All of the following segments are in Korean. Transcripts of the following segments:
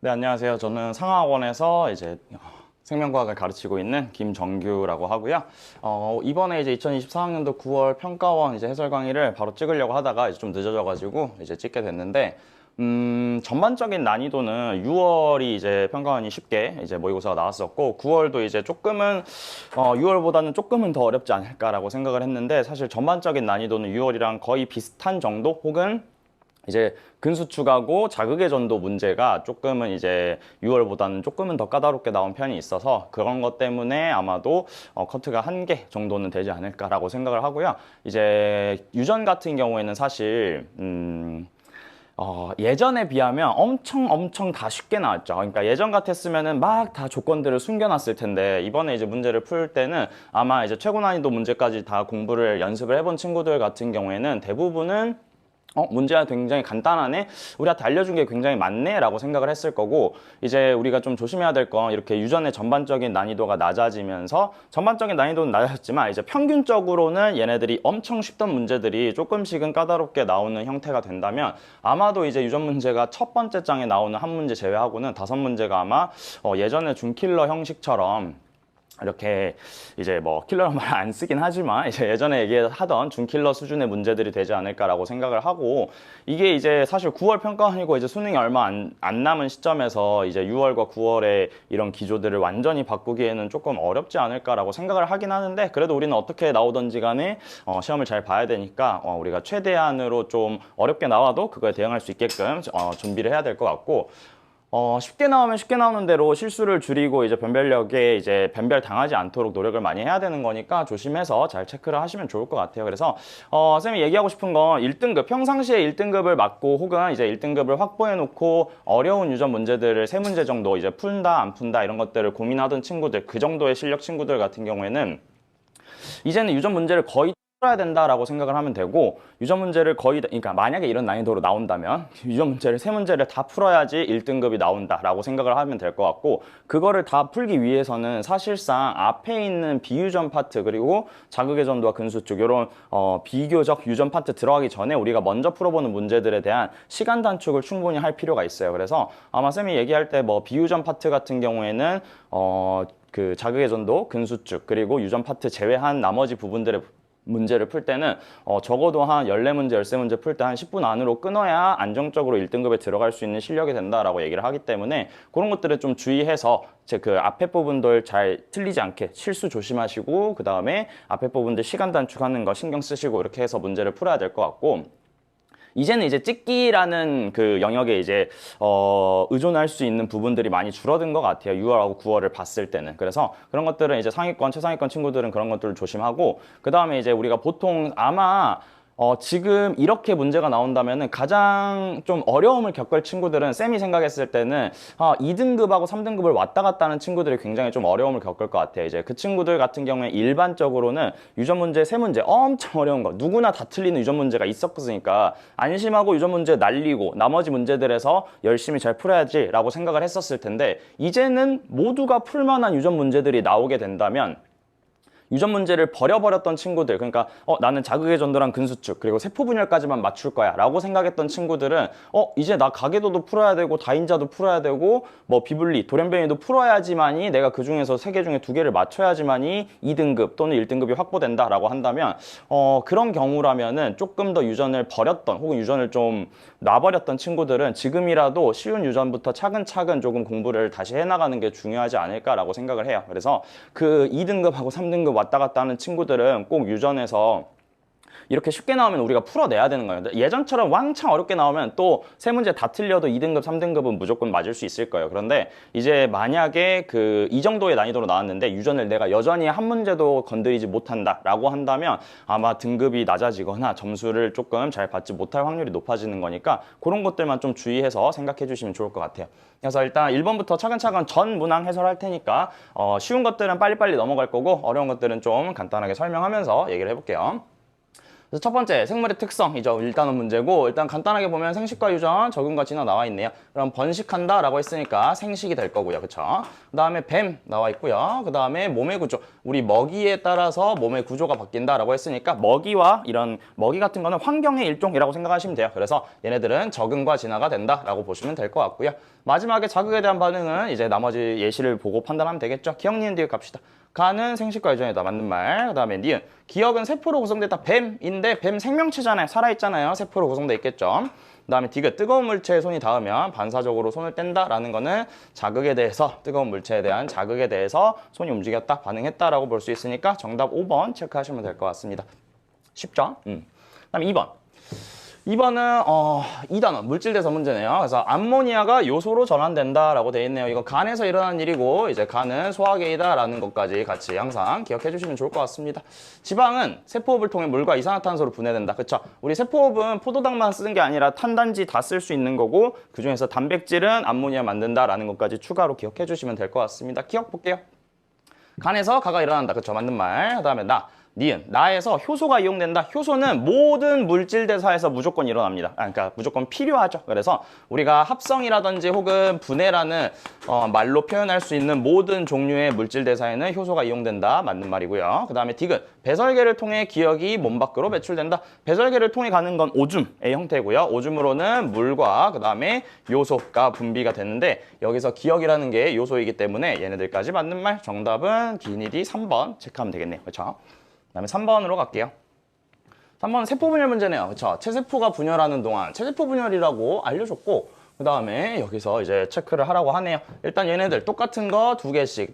네, 안녕하세요. 저는 상하학원에서 이제 생명과학을 가르치고 있는 김정규라고 하고요. 이번에 이제 2024학년도 9월 평가원 이제 해설 강의를 바로 찍으려고 하다가 이제 좀 늦어져가지고 이제 찍게 됐는데, 전반적인 난이도는 6월이 이제 평가원이 쉽게 이제 모의고사가 나왔었고, 9월도 이제 조금은, 6월보다는 조금은 더 어렵지 않을까라고 생각을 했는데, 사실 전반적인 난이도는 6월이랑 거의 비슷한 정도 혹은 이제 근수축하고 자극의 전도 문제가 조금은 이제 6월보다는 조금은 더 까다롭게 나온 편이 있어서 그런 것 때문에 아마도 커트가 한 개 정도는 되지 않을까라고 생각을 하고요. 이제 유전 같은 경우에는 사실 예전에 비하면 엄청 다 쉽게 나왔죠. 그러니까 예전 같았으면은 막 다 조건들을 숨겨놨을 텐데 이번에 이제 문제를 풀 때는 아마 이제 최고 난이도 문제까지 다 공부를 연습을 해본 친구들 같은 경우에는 대부분은 문제가 굉장히 간단하네? 우리한테 알려준 게 굉장히 많네? 라고 생각을 했을 거고, 이제 우리가 좀 조심해야 될 건 이렇게 유전의 전반적인 난이도가 낮아지면서, 전반적인 난이도는 낮아졌지만, 이제 평균적으로는 얘네들이 엄청 쉽던 문제들이 조금씩은 까다롭게 나오는 형태가 된다면, 아마도 이제 유전 문제가 첫 번째 장에 나오는 한 문제 제외하고는 다섯 문제가 아마 예전에 준킬러 형식처럼 이렇게 이제 뭐 킬러란 말 안 쓰긴 하지만 이제 예전에 얘기하던 준킬러 수준의 문제들이 되지 않을까라고 생각을 하고, 이게 이제 사실 9월 평가원이고 이제 수능이 얼마 안 남은 시점에서 이제 6월과 9월의 이런 기조들을 완전히 바꾸기에는 조금 어렵지 않을까라고 생각을 하긴 하는데, 그래도 우리는 어떻게 나오던지 간에 시험을 잘 봐야 되니까 우리가 최대한으로 좀 어렵게 나와도 그거에 대응할 수 있게끔 준비를 해야 될 것 같고, 쉽게 나오면 쉽게 나오는 대로 실수를 줄이고 이제 변별력에 이제 변별 당하지 않도록 노력을 많이 해야 되는 거니까 조심해서 잘 체크를 하시면 좋을 것 같아요. 그래서 쌤이 얘기하고 싶은 건 1등급, 평상시에 1등급을 맞고 혹은 이제 1등급을 확보해 놓고 어려운 유전 문제들을 세 문제 정도 이제 푼다 안 푼다 이런 것들을 고민하던 친구들, 그 정도의 실력 친구들 같은 경우에는 이제는 유전 문제를 거의 풀어야 된다라고 생각을 하면 되고, 유전 문제를 거의 그러니까 만약에 이런 난이도로 나온다면 유전 문제를 세 문제를 다 풀어야지 1등급이 나온다라고 생각을 하면 될 것 같고, 그거를 다 풀기 위해서는 사실상 앞에 있는 비유전 파트 그리고 자극의 전도와 근수축 이런 비교적 유전 파트 들어가기 전에 우리가 먼저 풀어보는 문제들에 대한 시간 단축을 충분히 할 필요가 있어요. 그래서 아마 쌤이 얘기할 때 뭐 비유전 파트 같은 경우에는 그 자극의 전도, 근수축, 그리고 유전 파트 제외한 나머지 부분들의 문제를 풀 때는 적어도 한 14문제, 13문제 풀 때 한 10분 안으로 끊어야 안정적으로 1등급에 들어갈 수 있는 실력이 된다라고 얘기를 하기 때문에 그런 것들을 좀 주의해서 제 그 앞에 부분들 잘 틀리지 않게 실수 조심하시고, 그 다음에 앞에 부분들 시간 단축하는 거 신경 쓰시고 이렇게 해서 문제를 풀어야 될 것 같고, 이제는 이제 찍기라는 그 영역에 이제 의존할 수 있는 부분들이 많이 줄어든 것 같아요. 6월하고 9월을 봤을 때는. 그래서 그런 것들은 이제 상위권, 최상위권 친구들은 그런 것들을 조심하고, 그 다음에 이제 우리가 보통 아마 지금 이렇게 문제가 나온다면은 가장 좀 어려움을 겪을 친구들은 쌤이 생각했을 때는 2등급하고 3등급을 왔다 갔다 하는 친구들이 굉장히 좀 어려움을 겪을 것 같아요. 이제 그 친구들 같은 경우에 일반적으로는 유전 문제 세 문제 엄청 어려운 거 누구나 다 틀리는 유전 문제가 있었으니까 안심하고 유전 문제 날리고 나머지 문제들에서 열심히 잘 풀어야지라고 생각을 했었을 텐데, 이제는 모두가 풀만한 유전 문제들이 나오게 된다면 유전 문제를 버려버렸던 친구들, 그러니까 나는 자극의 전도랑 근수축 그리고 세포 분열까지만 맞출 거야 라고 생각했던 친구들은 이제 나 가계도도 풀어야 되고 다인자도 풀어야 되고 뭐 비분리, 돌연변이도 풀어야지만이 내가 그 중에서 세 개 중에 두 개를 맞춰야지만이 2등급 또는 1등급이 확보된다 라고 한다면 그런 경우라면은 조금 더 유전을 버렸던 혹은 유전을 좀 놔버렸던 친구들은 지금이라도 쉬운 유전부터 차근차근 조금 공부를 다시 해나가는 게 중요하지 않을까라고 생각을 해요. 그래서 그 2등급하고 3등급 왔다 갔다 하는 친구들은 꼭 유전에서 이렇게 쉽게 나오면 우리가 풀어내야 되는 거예요. 예전처럼 왕창 어렵게 나오면 또 세 문제 다 틀려도 2등급, 3등급은 무조건 맞을 수 있을 거예요. 그런데 이제 만약에 그 이 정도의 난이도로 나왔는데 유전을 내가 여전히 한 문제도 건드리지 못한다라고 한다면 아마 등급이 낮아지거나 점수를 조금 잘 받지 못할 확률이 높아지는 거니까 그런 것들만 좀 주의해서 생각해 주시면 좋을 것 같아요. 그래서 일단 1번부터 차근차근 전 문항 해설할 테니까 쉬운 것들은 빨리빨리 넘어갈 거고 어려운 것들은 좀 간단하게 설명하면서 얘기를 해볼게요. 그래서 첫 번째 생물의 특성이죠. 일단은 문제고 일단 간단하게 보면 생식과 유전, 적응과 진화 나와 있네요. 그럼 번식한다 라고 했으니까 생식이 될 거고요. 그쵸? 그 다음에 뱀 나와 있고요. 그 다음에 몸의 구조, 우리 먹이에 따라서 몸의 구조가 바뀐다 라고 했으니까 먹이와 이런 먹이 같은 거는 환경의 일종이라고 생각하시면 돼요. 그래서 얘네들은 적응과 진화가 된다 라고 보시면 될 것 같고요. 마지막에 자극에 대한 반응은 이제 나머지 예시를 보고 판단하면 되겠죠. 기억, 니은, 디귿 갑시다. 가는 생식과 유전이다. 맞는 말. 그 다음에 니은. 기억은 세포로 구성됐다. 뱀인데 뱀 생명체잖아요. 살아있잖아요. 세포로 구성돼 있겠죠. 그 다음에 디귿. 뜨거운 물체에 손이 닿으면 반사적으로 손을 뗀다라는 거는 자극에 대해서, 뜨거운 물체에 대한 자극에 대해서 손이 움직였다, 반응했다라고 볼 수 있으니까 정답 5번 체크하시면 될 것 같습니다. 쉽죠? 그 다음에 2번. 2번은 2단원 물질대사 문제네요. 그래서 암모니아가 요소로 전환된다라고 되어 있네요. 이거 간에서 일어나는 일이고 이제 간은 소화계이다라는 것까지 같이 항상 기억해 주시면 좋을 것 같습니다. 지방은 세포호흡을 통해 물과 이산화탄소로 분해된다. 그쵸? 우리 세포호흡은 포도당만 쓰는 게 아니라 탄단지 다 쓸 수 있는 거고 그중에서 단백질은 암모니아 만든다라는 것까지 추가로 기억해 주시면 될 것 같습니다. 기억 볼게요. 간에서 가가 일어난다. 그쵸? 맞는 말. 그 다음에 나. 니은, 나에서 효소가 이용된다. 효소는 모든 물질 대사에서 무조건 일어납니다. 그러니까 무조건 필요하죠. 그래서 우리가 합성이라든지 혹은 분해라는 말로 표현할 수 있는 모든 종류의 물질 대사에는 효소가 이용된다. 맞는 말이고요. 그 다음에 디귿, 배설계를 통해 기억이 몸 밖으로 배출된다. 배설계를 통해 가는 건 오줌의 형태고요. 오줌으로는 물과 그 다음에 요소가 분비가 되는데 여기서 기억이라는 게 요소이기 때문에 얘네들까지 맞는 말. 정답은 기니디 3번 체크하면 되겠네요. 그렇죠? 그다음에 3번으로 갈게요. 3번은 세포 분열 문제네요. 그쵸? 체세포가 분열하는 동안 체세포 분열이라고 알려줬고 그 다음에 여기서 이제 체크를 하라고 하네요. 일단 얘네들 똑같은 거 두 개씩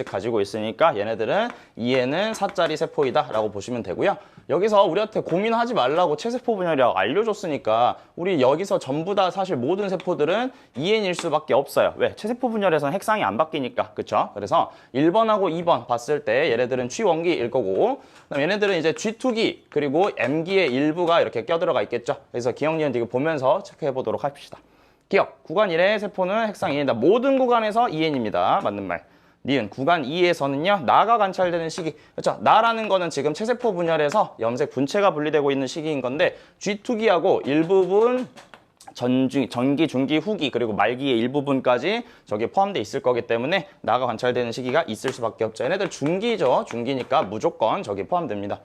가지고 있으니까 얘네들은 2에는 4짜리 세포이다 라고 보시면 되고요. 여기서 우리한테 고민하지 말라고 체세포 분열이라고 알려줬으니까 우리 여기서 전부 다 사실 모든 세포들은 2N일 수밖에 없어요. 왜? 체세포 분열에서는 핵상이 안 바뀌니까. 그쵸? 그래서 1번하고 2번 봤을 때 얘네들은 G1기일 거고 그다음 얘네들은 이제 G2기 그리고 M기의 일부가 이렇게 껴들어가 있겠죠. 그래서 기억, 니은, 디귿 보면서 체크해 보도록 합시다. 기억, 구간 1의 세포는 핵상 2N이다. 모든 구간에서 2N입니다. 맞는 말. 니은, 구간 2에서는요. 나가 관찰되는 시기. 그렇죠? 나라는 거는 지금 체세포 분열에서 염색 분체가 분리되고 있는 시기인 건데 G2기하고 일부분 전기, 중기, 후기 그리고 말기의 일부분까지 저기에 포함되어 있을 거기 때문에 나가 관찰되는 시기가 있을 수밖에 없죠. 얘네들 중기죠. 중기니까 무조건 저기 포함됩니다.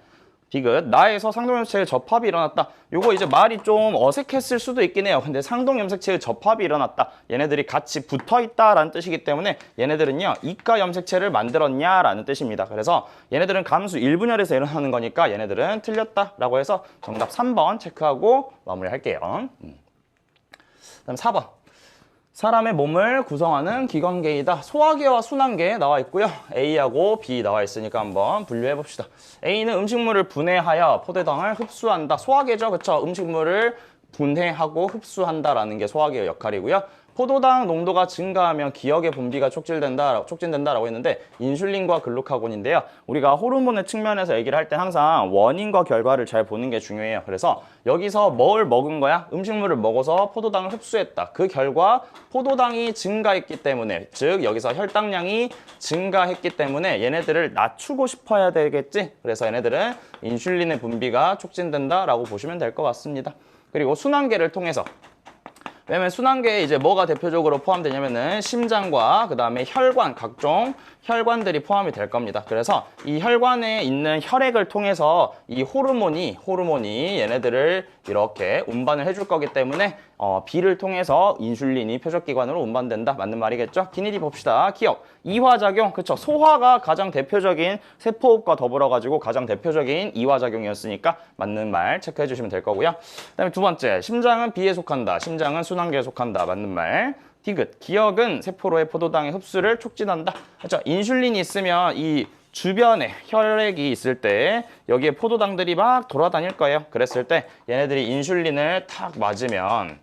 디귿, 나에서 상동염색체의 접합이 일어났다. 요거 이제 말이 좀 어색했을 수도 있긴 해요. 근데 상동염색체의 접합이 일어났다. 얘네들이 같이 붙어있다라는 뜻이기 때문에 얘네들은요. 이가 염색체를 만들었냐라는 뜻입니다. 그래서 얘네들은 감수 1분열에서 일어나는 거니까 얘네들은 틀렸다라고 해서 정답 3번 체크하고 마무리할게요. 그다음 4번. 사람의 몸을 구성하는 기관계이다. 소화계와 순환계 나와 있고요. A하고 B 나와 있으니까 한번 분류해 봅시다. A는 음식물을 분해하여 포도당을 흡수한다. 소화계죠. 그쵸? 음식물을 분해하고 흡수한다라는 게 소화계의 역할이고요. 포도당 농도가 증가하면 기억의 분비가 촉진된다라고 했는데 인슐린과 글루카곤인데요. 우리가 호르몬의 측면에서 얘기를 할 때 항상 원인과 결과를 잘 보는 게 중요해요. 그래서 여기서 뭘 먹은 거야? 음식물을 먹어서 포도당을 흡수했다. 그 결과 포도당이 증가했기 때문에 즉 여기서 혈당량이 증가했기 때문에 얘네들을 낮추고 싶어야 되겠지? 그래서 얘네들은 인슐린의 분비가 촉진된다라고 보시면 될 것 같습니다. 그리고 순환계를 통해서 왜냐면 순환계에 이제 뭐가 대표적으로 포함되냐면은 심장과 그 다음에 혈관, 각종 혈관들이 포함이 될 겁니다. 그래서 이 혈관에 있는 혈액을 통해서 이 호르몬이 얘네들을 이렇게 운반을 해줄 거기 때문에 비를 통해서 인슐린이 표적기관으로 운반된다. 맞는 말이겠죠? 기니디 봅시다. 기억, 이화작용, 그쵸? 소화가 가장 대표적인 세포호흡과 더불어가지고 가장 대표적인 이화작용이었으니까 맞는 말 체크해 주시면 될 거고요. 그 다음에 두 번째, 심장은 B에 속한다. 심장은 순환계에 속한다. 맞는 말. 디귿, 기억은 세포로의 포도당의 흡수를 촉진한다. 그렇죠? 인슐린이 있으면 이 주변에 혈액이 있을 때 여기에 포도당들이 막 돌아다닐 거예요. 그랬을 때 얘네들이 인슐린을 탁 맞으면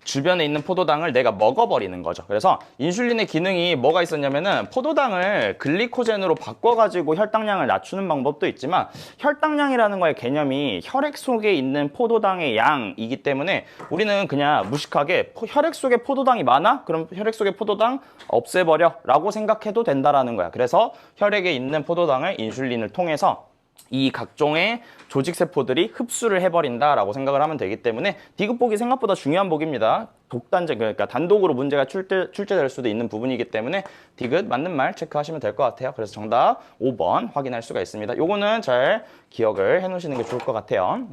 주변에 있는 포도당을 내가 먹어버리는 거죠. 그래서 인슐린의 기능이 뭐가 있었냐면은 포도당을 글리코젠으로 바꿔가지고 혈당량을 낮추는 방법도 있지만 혈당량이라는 거의 개념이 혈액 속에 있는 포도당의 양이기 때문에 우리는 그냥 무식하게 혈액 속에 포도당이 많아? 그럼 혈액 속에 포도당 없애버려 라고 생각해도 된다라는 거야. 그래서 혈액에 있는 포도당을 인슐린을 통해서 이 각종의 조직세포들이 흡수를 해버린다라고 생각을 하면 되기 때문에 디귿복이 생각보다 중요한 복입니다. 독단적, 그러니까 단독으로 문제가 출제될 수도 있는 부분이기 때문에 디귿 맞는 말 체크하시면 될 것 같아요. 그래서 정답 5번 확인할 수가 있습니다. 요거는 잘 기억을 해놓으시는 게 좋을 것 같아요.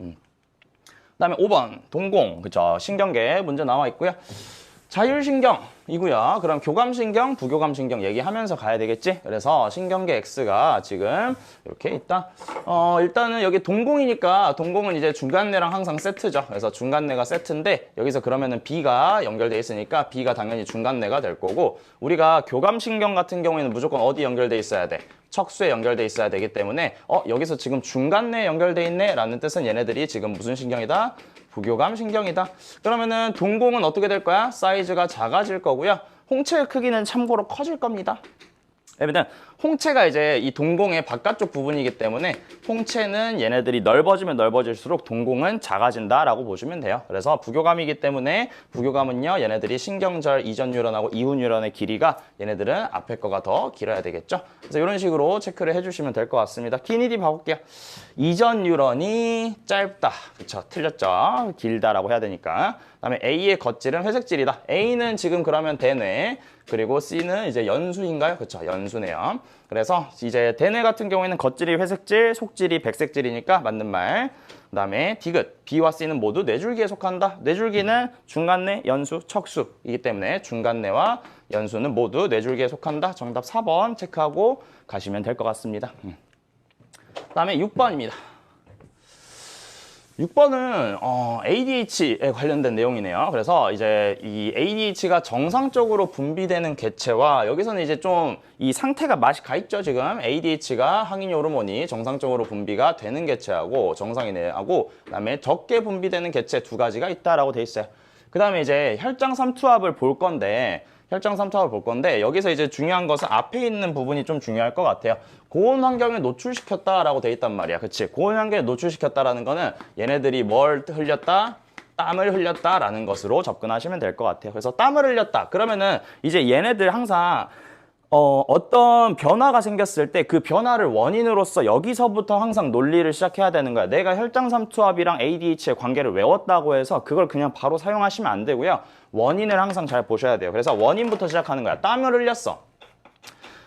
그다음에 5번 동공, 그쵸? 신경계 문제 나와 있고요. 자율신경이고요. 그럼 교감신경, 부교감신경 얘기하면서 가야 되겠지? 그래서 신경계 X가 지금 이렇게 있다. 일단은 여기 동공이니까 동공은 이제 중간뇌랑 항상 세트죠. 그래서 중간뇌가 세트인데 여기서 그러면은 B가 연결돼 있으니까 B가 당연히 중간뇌가 될 거고 우리가 교감신경 같은 경우에는 무조건 어디 연결돼 있어야 돼? 척수에 연결돼 있어야 되기 때문에 여기서 지금 중간뇌에 연결돼 있네 라는 뜻은 얘네들이 지금 무슨 신경이다? 부교감 신경이다. 그러면은 동공은 어떻게 될 거야? 사이즈가 작아질 거고요. 홍채의 크기는 참고로 커질 겁니다. 왜냐면 홍채가 이제 이 동공의 바깥쪽 부분이기 때문에 홍채는 얘네들이 넓어지면 넓어질수록 동공은 작아진다라고 보시면 돼요. 그래서 부교감이기 때문에 부교감은요 얘네들이 신경절 이전 뉴런하고 이후 뉴런의 길이가 얘네들은 앞에 거가 더 길어야 되겠죠. 그래서 이런 식으로 체크를 해주시면 될 것 같습니다. 키니디 봐볼게요. 이전 뉴런이 짧다. 그쵸? 틀렸죠? 길다라고 해야 되니까. 그다음에 A의 겉질은 회색질이다. A는 지금 그러면 대뇌. 그리고 C는 이제 연수인가요? 그렇죠. 연수네요. 그래서 이제 대뇌 같은 경우에는 겉질이 회색질, 속질이 백색질이니까 맞는 말. 그다음에 디귿, B와 C는 모두 뇌줄기에 속한다. 뇌줄기는 중간뇌, 연수, 척수이기 때문에 중간뇌와 연수는 모두 뇌줄기에 속한다. 정답 4번 체크하고 가시면 될 것 같습니다. 그다음에 6번입니다. 6번은 ADH에 관련된 내용이네요. 그래서 이제 이 ADH가 정상적으로 분비되는 개체와 여기서는 이제 좀 이 상태가 맛이 가 있죠. 지금 ADH가 항인 호르몬이 정상적으로 분비가 되는 개체하고 정상이네하고 그다음에 적게 분비되는 개체 두 가지가 있다라고 돼 있어요. 그다음에 이제 혈장 삼투압을 볼 건데 여기서 이제 중요한 것은 앞에 있는 부분이 좀 중요할 것 같아요. 고온 환경에 노출시켰다라고 돼 있단 말이야. 그치? 고온 환경에 노출시켰다라는 거는 얘네들이 뭘 흘렸다? 땀을 흘렸다라는 것으로 접근하시면 될 것 같아요. 그래서 땀을 흘렸다. 그러면은 이제 얘네들 항상 어떤 변화가 생겼을 때 그 변화를 원인으로서 여기서부터 항상 논리를 시작해야 되는 거야. 내가 혈장 삼투압이랑 ADH의 관계를 외웠다고 해서 그걸 그냥 바로 사용하시면 안 되고요. 원인을 항상 잘 보셔야 돼요. 그래서 원인부터 시작하는 거야. 땀을 흘렸어.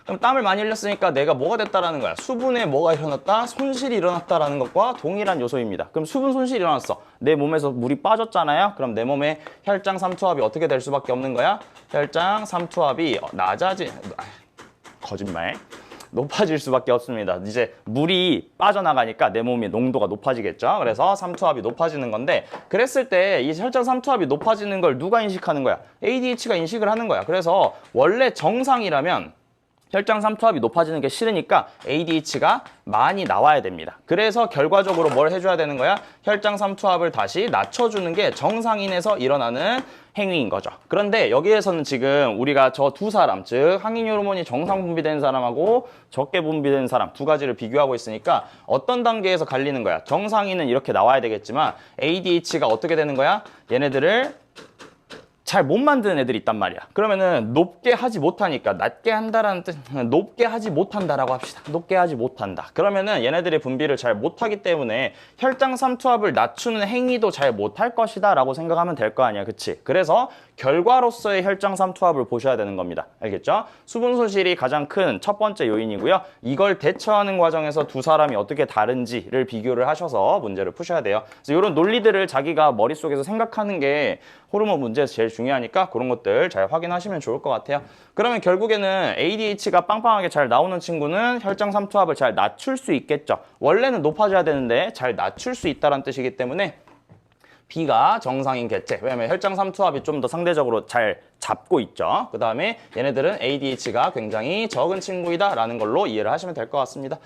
그럼 땀을 많이 흘렸으니까 내가 뭐가 됐다라는 거야. 수분에 뭐가 일어났다? 손실이 일어났다라는 것과 동일한 요소입니다. 그럼 수분 손실이 일어났어. 내 몸에서 물이 빠졌잖아요. 그럼 내 몸에 혈장 삼투압이 어떻게 될 수밖에 없는 거야? 혈장 삼투압이 거짓말. 높아질 수밖에 없습니다. 이제 물이 빠져나가니까 내 몸의 농도가 높아지겠죠. 그래서 삼투압이 높아지는 건데 그랬을 때 이 혈장 삼투압이 높아지는 걸 누가 인식하는 거야? ADH가 인식을 하는 거야. 그래서 원래 정상이라면 혈장 삼투압이 높아지는 게 싫으니까 ADH가 많이 나와야 됩니다. 그래서 결과적으로 뭘 해줘야 되는 거야? 혈장 삼투압을 다시 낮춰주는 게 정상인에서 일어나는 행위인 거죠. 그런데 여기에서는 지금 우리가 저 두 사람, 즉 항인 호르몬이 정상 분비되는 사람하고 적게 분비되는 사람 두 가지를 비교하고 있으니까 어떤 단계에서 갈리는 거야? 정상인은 이렇게 나와야 되겠지만 ADH가 어떻게 되는 거야? 얘네들을 잘 못 만드는 애들이 있단 말이야. 그러면은 높게 하지 못하니까 낮게 한다라는 뜻, 높게 하지 못한다라고 합시다. 높게 하지 못한다. 그러면은 얘네들의 분비를 잘 못하기 때문에 혈장 삼투압을 낮추는 행위도 잘 못할 것이다 라고 생각하면 될 거 아니야. 그치? 그래서 결과로서의 혈장 삼투압을 보셔야 되는 겁니다. 알겠죠? 수분 손실이 가장 큰 첫 번째 요인이고요. 이걸 대처하는 과정에서 두 사람이 어떻게 다른지를 비교를 하셔서 문제를 푸셔야 돼요. 그래서 이런 논리들을 자기가 머릿속에서 생각하는 게 호르몬 문제에서 제일 중요하니까 그런 것들 잘 확인하시면 좋을 것 같아요. 그러면 결국에는 ADH가 빵빵하게 잘 나오는 친구는 혈장 삼투압을 잘 낮출 수 있겠죠. 원래는 높아져야 되는데 잘 낮출 수 있다는 뜻이기 때문에 B가 정상인 개체. 왜냐면 혈장 삼투압이 좀 더 상대적으로 잘 잡고 있죠. 그 다음에 얘네들은 ADH가 굉장히 적은 친구이다 라는 걸로 이해를 하시면 될 것 같습니다.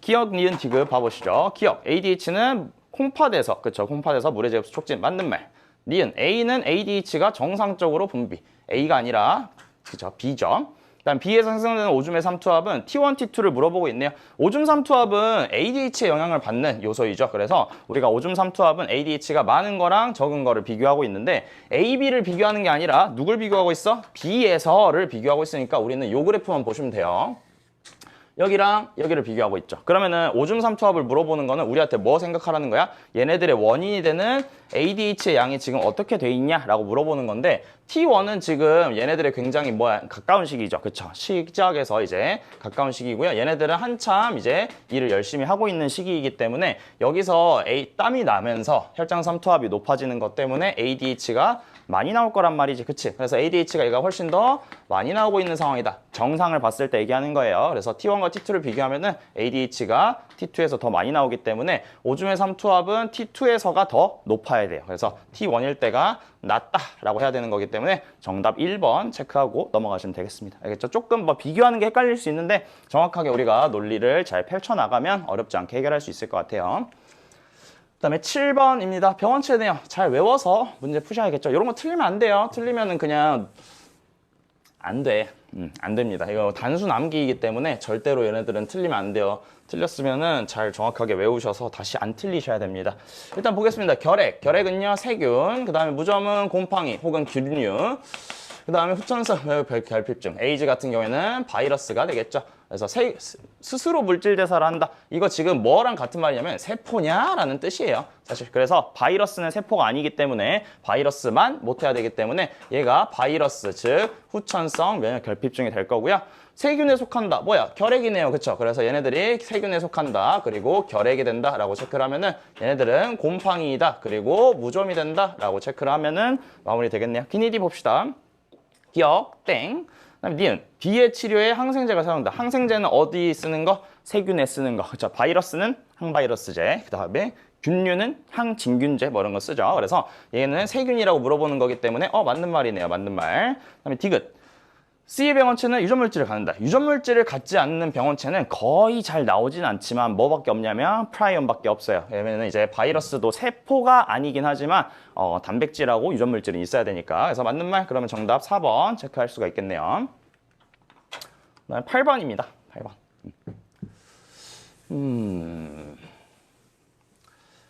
기억, 니은, 디귿 봐보시죠. 기억, ADH는 콩팥에서, 그쵸? 콩팥에서 물의 제흡수 촉진, 맞는 말. 니은, A는 ADH가 정상적으로 분비. A가 아니라, 그쵸? B죠. 그다음 B에서 생성되는 오줌의 삼투압은 T1, T2를 물어보고 있네요. 오줌 삼투압은 ADH의 영향을 받는 요소이죠. 그래서 우리가 오줌 삼투압은 ADH가 많은 거랑 적은 거를 비교하고 있는데 A, B를 비교하는 게 아니라 누굴 비교하고 있어? B에서를 비교하고 있으니까 우리는 요 그래프만 보시면 돼요. 여기랑 여기를 비교하고 있죠. 그러면은 오줌 삼투압을 물어보는 거는 우리한테 뭐 생각하라는 거야? 얘네들의 원인이 되는 ADH의 양이 지금 어떻게 돼 있냐라고 물어보는 건데 T1은 지금 얘네들의 굉장히 가까운 시기죠. 그쵸? 시작에서 이제 가까운 시기고요. 얘네들은 한참 이제 일을 열심히 하고 있는 시기이기 때문에 여기서 땀이 나면서 혈장 삼투압이 높아지는 것 때문에 ADH가 많이 나올 거란 말이지. 그치? 그래서 ADH가 얘가 훨씬 더 많이 나오고 있는 상황이다. 정상을 봤을 때 얘기하는 거예요. 그래서 T1과 T2를 비교하면은 ADH가 T2에서 더 많이 나오기 때문에 오줌의 삼투압은 T2에서가 더 높아야 돼요. 그래서 T1일 때가 낫다라고 해야 되는 거기 때문에 정답 1번 체크하고 넘어가시면 되겠습니다. 알겠죠? 조금 비교하는 게 헷갈릴 수 있는데 정확하게 우리가 논리를 잘 펼쳐나가면 어렵지 않게 해결할 수 있을 것 같아요. 그다음에 7번입니다. 병원체 내용 잘 외워서 문제 푸셔야겠죠. 이런 거 틀리면 안 돼요. 틀리면은 그냥 안 돼. 안 됩니다. 이거 단순 암기이기 때문에 절대로 얘네들은 틀리면 안 돼요. 틀렸으면은 잘 정확하게 외우셔서 다시 안 틀리셔야 됩니다. 일단 보겠습니다. 결핵. 결핵은요, 세균. 그 다음에 무좀은 곰팡이 혹은 균류. 그 다음에 후천성 결핍증. 에이즈 같은 경우에는 바이러스가 되겠죠. 그래서 스스로 물질 대사를 한다. 이거 지금 뭐랑 같은 말이냐면 세포냐라는 뜻이에요. 사실 그래서 바이러스는 세포가 아니기 때문에 바이러스만 못해야 되기 때문에 얘가 바이러스 즉 후천성 면역 결핍증이 될 거고요. 세균에 속한다. 뭐야? 결핵이네요. 그쵸? 그래서 얘네들이 세균에 속한다. 그리고 결핵이 된다. 라고 체크를 하면은 얘네들은 곰팡이이다. 그리고 무좀이 된다. 라고 체크를 하면은 마무리 되겠네요. 기니디 봅시다. 기억, 땡. 그다음에 니은, 비의 치료에 항생제가 사용된다. 항생제는 어디 쓰는 거? 세균에 쓰는 거. 그쵸? 바이러스는 항바이러스제. 그 다음에 균류는 항진균제 뭐 이런 거 쓰죠. 그래서 얘는 세균이라고 물어보는 거기 때문에 맞는 말이네요. 맞는 말. 그 다음에 디귿. C의 병원체는 유전물질을 갖는다. 유전물질을 갖지 않는 병원체는 거의 잘 나오진 않지만 뭐밖에 없냐면 프라이온밖에 없어요. 왜냐면 이제 바이러스도 세포가 아니긴 하지만 단백질하고 유전물질은 있어야 되니까. 그래서 맞는 말 그러면 정답 4번 체크할 수가 있겠네요. 그다음에 8번입니다. 8번.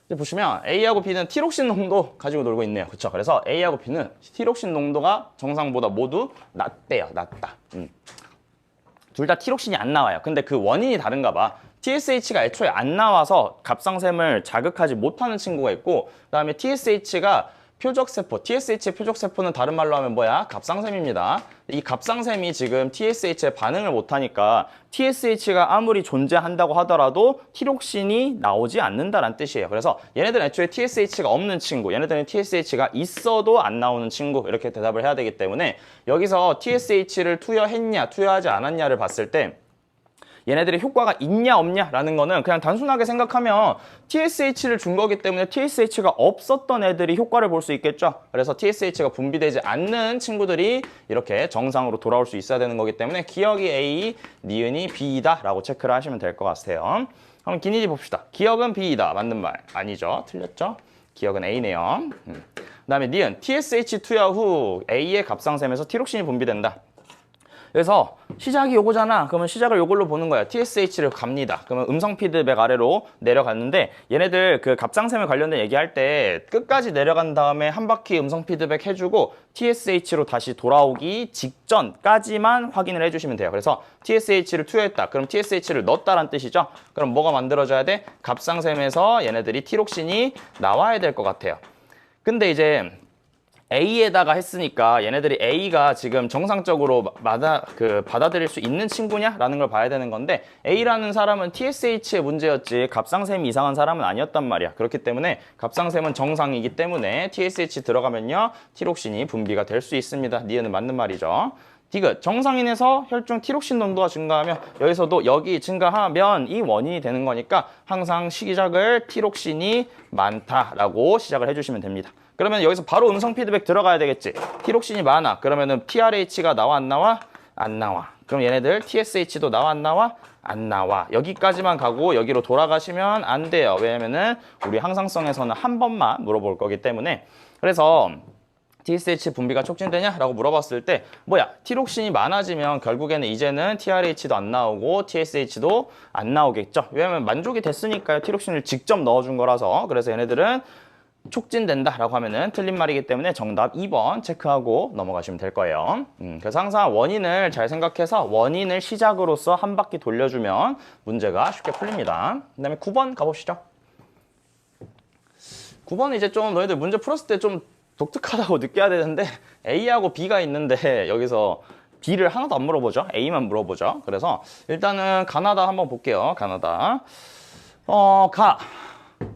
이제 보시면 A하고 B는 티록신 농도 가지고 놀고 있네요. 그렇죠? 그래서 A하고 B는 티록신 농도가 정상보다 모두 낮대요. 낮다. 둘 다 티록신이 안 나와요. 근데 그 원인이 다른가 봐. TSH가 애초에 안 나와서 갑상샘을 자극하지 못하는 친구가 있고 그다음에 TSH가 표적세포, TSH의 표적세포는 다른 말로 하면 뭐야? 갑상샘입니다. 이 갑상샘이 지금 TSH에 반응을 못하니까 TSH가 아무리 존재한다고 하더라도 티록신이 나오지 않는다는 뜻이에요. 그래서 얘네들은 애초에 TSH가 없는 친구, 얘네들은 TSH가 있어도 안 나오는 친구 이렇게 대답을 해야 되기 때문에 여기서 TSH를 투여했냐, 투여하지 않았냐를 봤을 때 얘네들의 효과가 있냐 없냐라는 거는 그냥 단순하게 생각하면 TSH를 준 거기 때문에 TSH가 없었던 애들이 효과를 볼 수 있겠죠. 그래서 TSH가 분비되지 않는 친구들이 이렇게 정상으로 돌아올 수 있어야 되는 거기 때문에 기억이 A, 니은이 B이다 라고 체크를 하시면 될 것 같아요. 그럼 기니지 봅시다. 기억은 B이다. 맞는 말. 아니죠. 틀렸죠. 기억은 A네요. 그 다음에 니은 TSH 투여 후 A의 갑상샘에서 티록신이 분비된다. 그래서 시작이 요거잖아. 그러면 시작을 요걸로 보는 거야. TSH를 갑니다. 그러면 음성 피드백 아래로 내려갔는데 얘네들 그 갑상샘에 관련된 얘기할 때 끝까지 내려간 다음에 한 바퀴 음성 피드백 해주고 TSH로 다시 돌아오기 직전까지만 확인을 해주시면 돼요. 그래서 TSH를 투여했다. 그럼 TSH를 넣었다란 뜻이죠. 그럼 뭐가 만들어져야 돼? 갑상샘에서 얘네들이 티록신이 나와야 될 것 같아요. 근데 이제 A에다가 했으니까 얘네들이 A가 지금 정상적으로 받아들일 수 있는 친구냐라는 걸 봐야 되는 건데 A라는 사람은 TSH의 문제였지 갑상샘이 이상한 사람은 아니었단 말이야. 그렇기 때문에 갑상샘은 정상이기 때문에 TSH 들어가면요 티록신이 분비가 될 수 있습니다. 니은은 맞는 말이죠. 디귿 정상인에서 혈중 티록신 농도가 증가하면 여기서도 여기 증가하면 이 원인이 되는 거니까 항상 시작을 티록신이 많다라고 시작을 해주시면 됩니다. 그러면 여기서 바로 음성 피드백 들어가야 되겠지. 티록신이 많아. 그러면은 TRH가 나와 안 나와? 안 나와. 그럼 얘네들 TSH도 나와 안 나와? 안 나와. 여기까지만 가고 여기로 돌아가시면 안 돼요. 왜냐면은 우리 항상성에서는 한 번만 물어볼 거기 때문에. 그래서 TSH 분비가 촉진되냐? 라고 물어봤을 때 뭐야? 티록신이 많아지면 결국에는 이제는 TRH도 안 나오고 TSH도 안 나오겠죠. 왜냐면 만족이 됐으니까요. 티록신을 직접 넣어준 거라서. 그래서 얘네들은 촉진된다라고 하면은 틀린 말이기 때문에 정답 2번 체크하고 넘어가시면 될 거예요. 그래서 항상 원인을 잘 생각해서 원인을 시작으로서 한 바퀴 돌려주면 문제가 쉽게 풀립니다. 그 다음에 9번 가보시죠. 9번은 이제 좀 너희들 문제 풀었을 때 좀 독특하다고 느껴야 되는데 A하고 B가 있는데 여기서 B를 하나도 안 물어보죠. A만 물어보죠. 그래서 일단은 가나다 한번 볼게요. 가나다.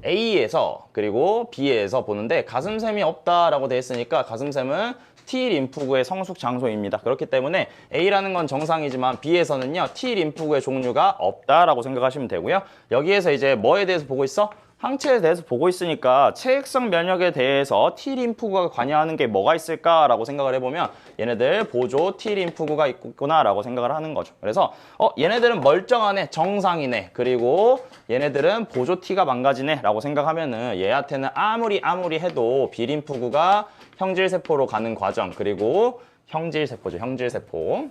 A에서 그리고 B에서 보는데 가슴샘이 없다라고 돼 있으니까 가슴샘은 T 림프구의 성숙 장소입니다. 그렇기 때문에 A라는 건 정상이지만 B에서는요 T 림프구의 종류가 없다라고 생각하시면 되고요. 여기에서 이제 뭐에 대해서 보고 있어? 항체에 대해서 보고 있으니까 체액성 면역에 대해서 T 림프구가 관여하는 게 뭐가 있을까라고 생각을 해보면 얘네들 보조 T 림프구가 있구나라고 생각을 하는 거죠. 그래서 얘네들은 멀쩡하네, 정상이네, 그리고 얘네들은 보조 T가 망가지네 라고 생각하면은 얘한테는 아무리 해도 B 림프구가 형질세포로 가는 과정, 그리고 형질세포죠, 형질세포.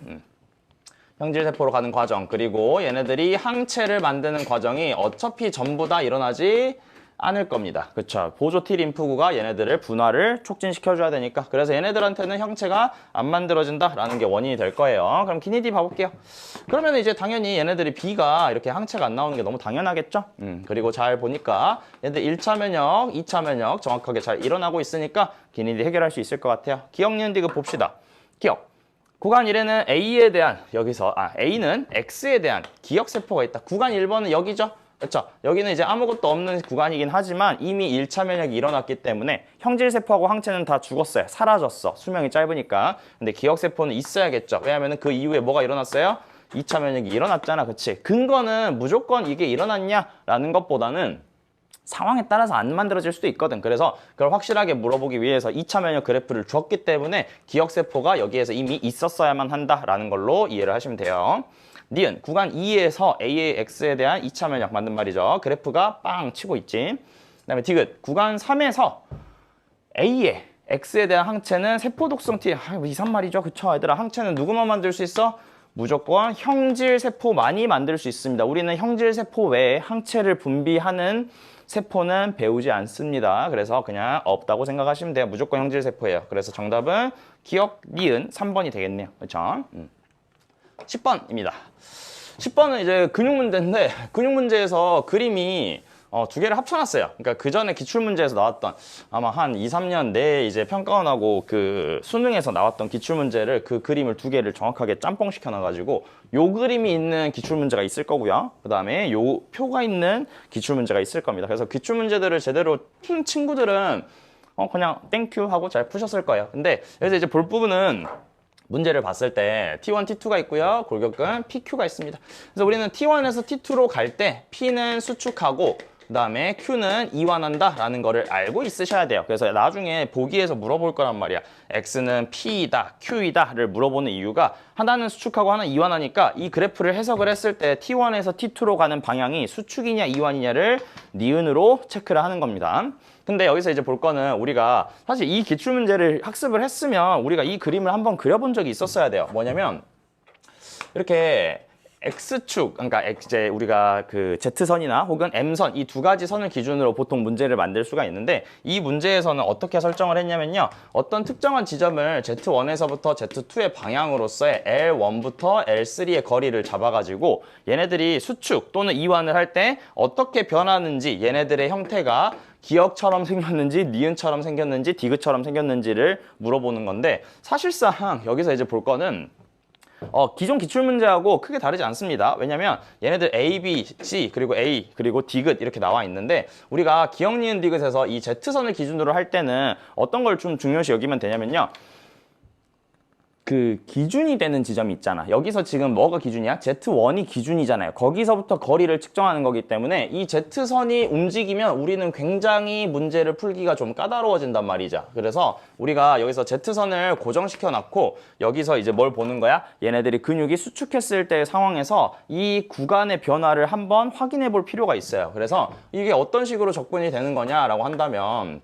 형질세포로 가는 과정, 그리고 얘네들이 항체를 만드는 과정이 어차피 전부 다 일어나지 않을 겁니다. 그쵸? 보조 T 림프구가 얘네들을 분화를 촉진시켜줘야 되니까. 그래서 얘네들한테는 형체가 안 만들어진다라는 게 원인이 될 거예요. 그럼 기니디 봐볼게요. 그러면 이제 당연히 얘네들이 B가 이렇게 항체가 안 나오는 게 너무 당연하겠죠? 그리고 잘 보니까 얘네들 1차 면역, 2차 면역 정확하게 잘 일어나고 있으니까 기니디 해결할 수 있을 것 같아요. 기억, 니은, 디귿 봅시다. 기억. 구간 1에는 A에 대한 A는 X에 대한 기억세포가 있다. 구간 1번은 여기죠? 그렇죠? 여기는 이제 아무것도 없는 구간이긴 하지만 이미 1차 면역이 일어났기 때문에 형질세포하고 항체는 다 죽었어요. 사라졌어. 수명이 짧으니까. 근데 기억세포는 있어야겠죠. 왜냐하면 그 이후에 뭐가 일어났어요? 2차 면역이 일어났잖아. 그치? 근거는 무조건 이게 일어났냐라는 것보다는 상황에 따라서 안 만들어질 수도 있거든. 그래서 그걸 확실하게 물어보기 위해서 2차 면역 그래프를 줬기 때문에 기억세포가 여기에서 이미 있었어야만 한다라는 걸로 이해를 하시면 돼요. 니은, 구간 2에서 A의 X에 대한 2차 면역 맞는 말이죠. 그래프가 빵 치고 있지. 그 다음에 디귿, 구간 3에서 A의 X에 대한 항체는 세포독성 T, 이상 말이죠. 그쵸, 얘들아? 항체는 누구만 만들 수 있어? 무조건 형질세포만이 만들 수 있습니다. 우리는 형질세포 외에 항체를 분비하는 세포는 배우지 않습니다. 그래서 그냥 없다고 생각하시면 돼요. 무조건 형질세포예요. 그래서 정답은 기억, 니은 3번이 되겠네요. 그렇죠? 10번입니다. 10번은 이제 근육 문제인데 근육 문제에서 그림이 두 개를 합쳐놨어요. 그러니까 그 전에 기출문제에서 나왔던 아마 한 2, 3년 내에 이제 평가원하고 그 수능에서 나왔던 기출문제를 그 그림을 두 개를 정확하게 짬뽕 시켜놔가지고 요 그림이 있는 기출문제가 있을 거고요. 그 다음에 요 표가 있는 기출문제가 있을 겁니다. 그래서 기출문제들을 제대로 푼 친구들은 그냥 땡큐 하고 잘 푸셨을 거예요. 근데 여기서 이제 볼 부분은 문제를 봤을 때 T1, T2가 있고요. 골격근 PQ가 있습니다. 그래서 우리는 T1에서 T2로 갈 때 P는 수축하고 그 다음에 Q는 이완한다라는 거를 알고 있으셔야 돼요. 그래서 나중에 보기에서 물어볼 거란 말이야. X는 P이다, Q이다를 물어보는 이유가 하나는 수축하고 하나는 이완하니까 이 그래프를 해석을 했을 때 T1에서 T2로 가는 방향이 수축이냐 이완이냐를 니은으로 체크를 하는 겁니다. 근데 여기서 이제 볼 거는 우리가 사실 이 기출문제를 학습을 했으면 우리가 이 그림을 한번 그려본 적이 있었어야 돼요. 뭐냐면 이렇게 X축, 그러니까 이제 우리가 그 Z선이나 혹은 M선 이 두 가지 선을 기준으로 보통 문제를 만들 수가 있는데 이 문제에서는 어떻게 설정을 했냐면요. 어떤 특정한 지점을 Z1에서부터 Z2의 방향으로서의 L1부터 L3의 거리를 잡아가지고 얘네들이 수축 또는 이완을 할 때 어떻게 변하는지 얘네들의 형태가 기억처럼 생겼는지 니은처럼 생겼는지 디귿처럼 생겼는지를 물어보는 건데 사실상 여기서 이제 볼 거는 기존 기출문제하고 크게 다르지 않습니다. 왜냐면 얘네들 A, B, C 그리고 A 그리고 디귿 이렇게 나와 있는데 우리가 기억, 니은, 디귿에서 이 Z선을 기준으로 할 때는 어떤 걸 좀 중요시 여기면 되냐면요. 그 기준이 되는 지점이 있잖아. 여기서 지금 뭐가 기준이야? Z1이 기준이잖아요. 거기서부터 거리를 측정하는 거기 때문에 이 Z선이 움직이면 우리는 굉장히 문제를 풀기가 좀 까다로워진단 말이죠. 그래서 우리가 여기서 Z선을 고정시켜 놨고 여기서 이제 뭘 보는 거야? 얘네들이 근육이 수축했을 때의 상황에서 이 구간의 변화를 한번 확인해 볼 필요가 있어요. 그래서 이게 어떤 식으로 접근이 되는 거냐라고 한다면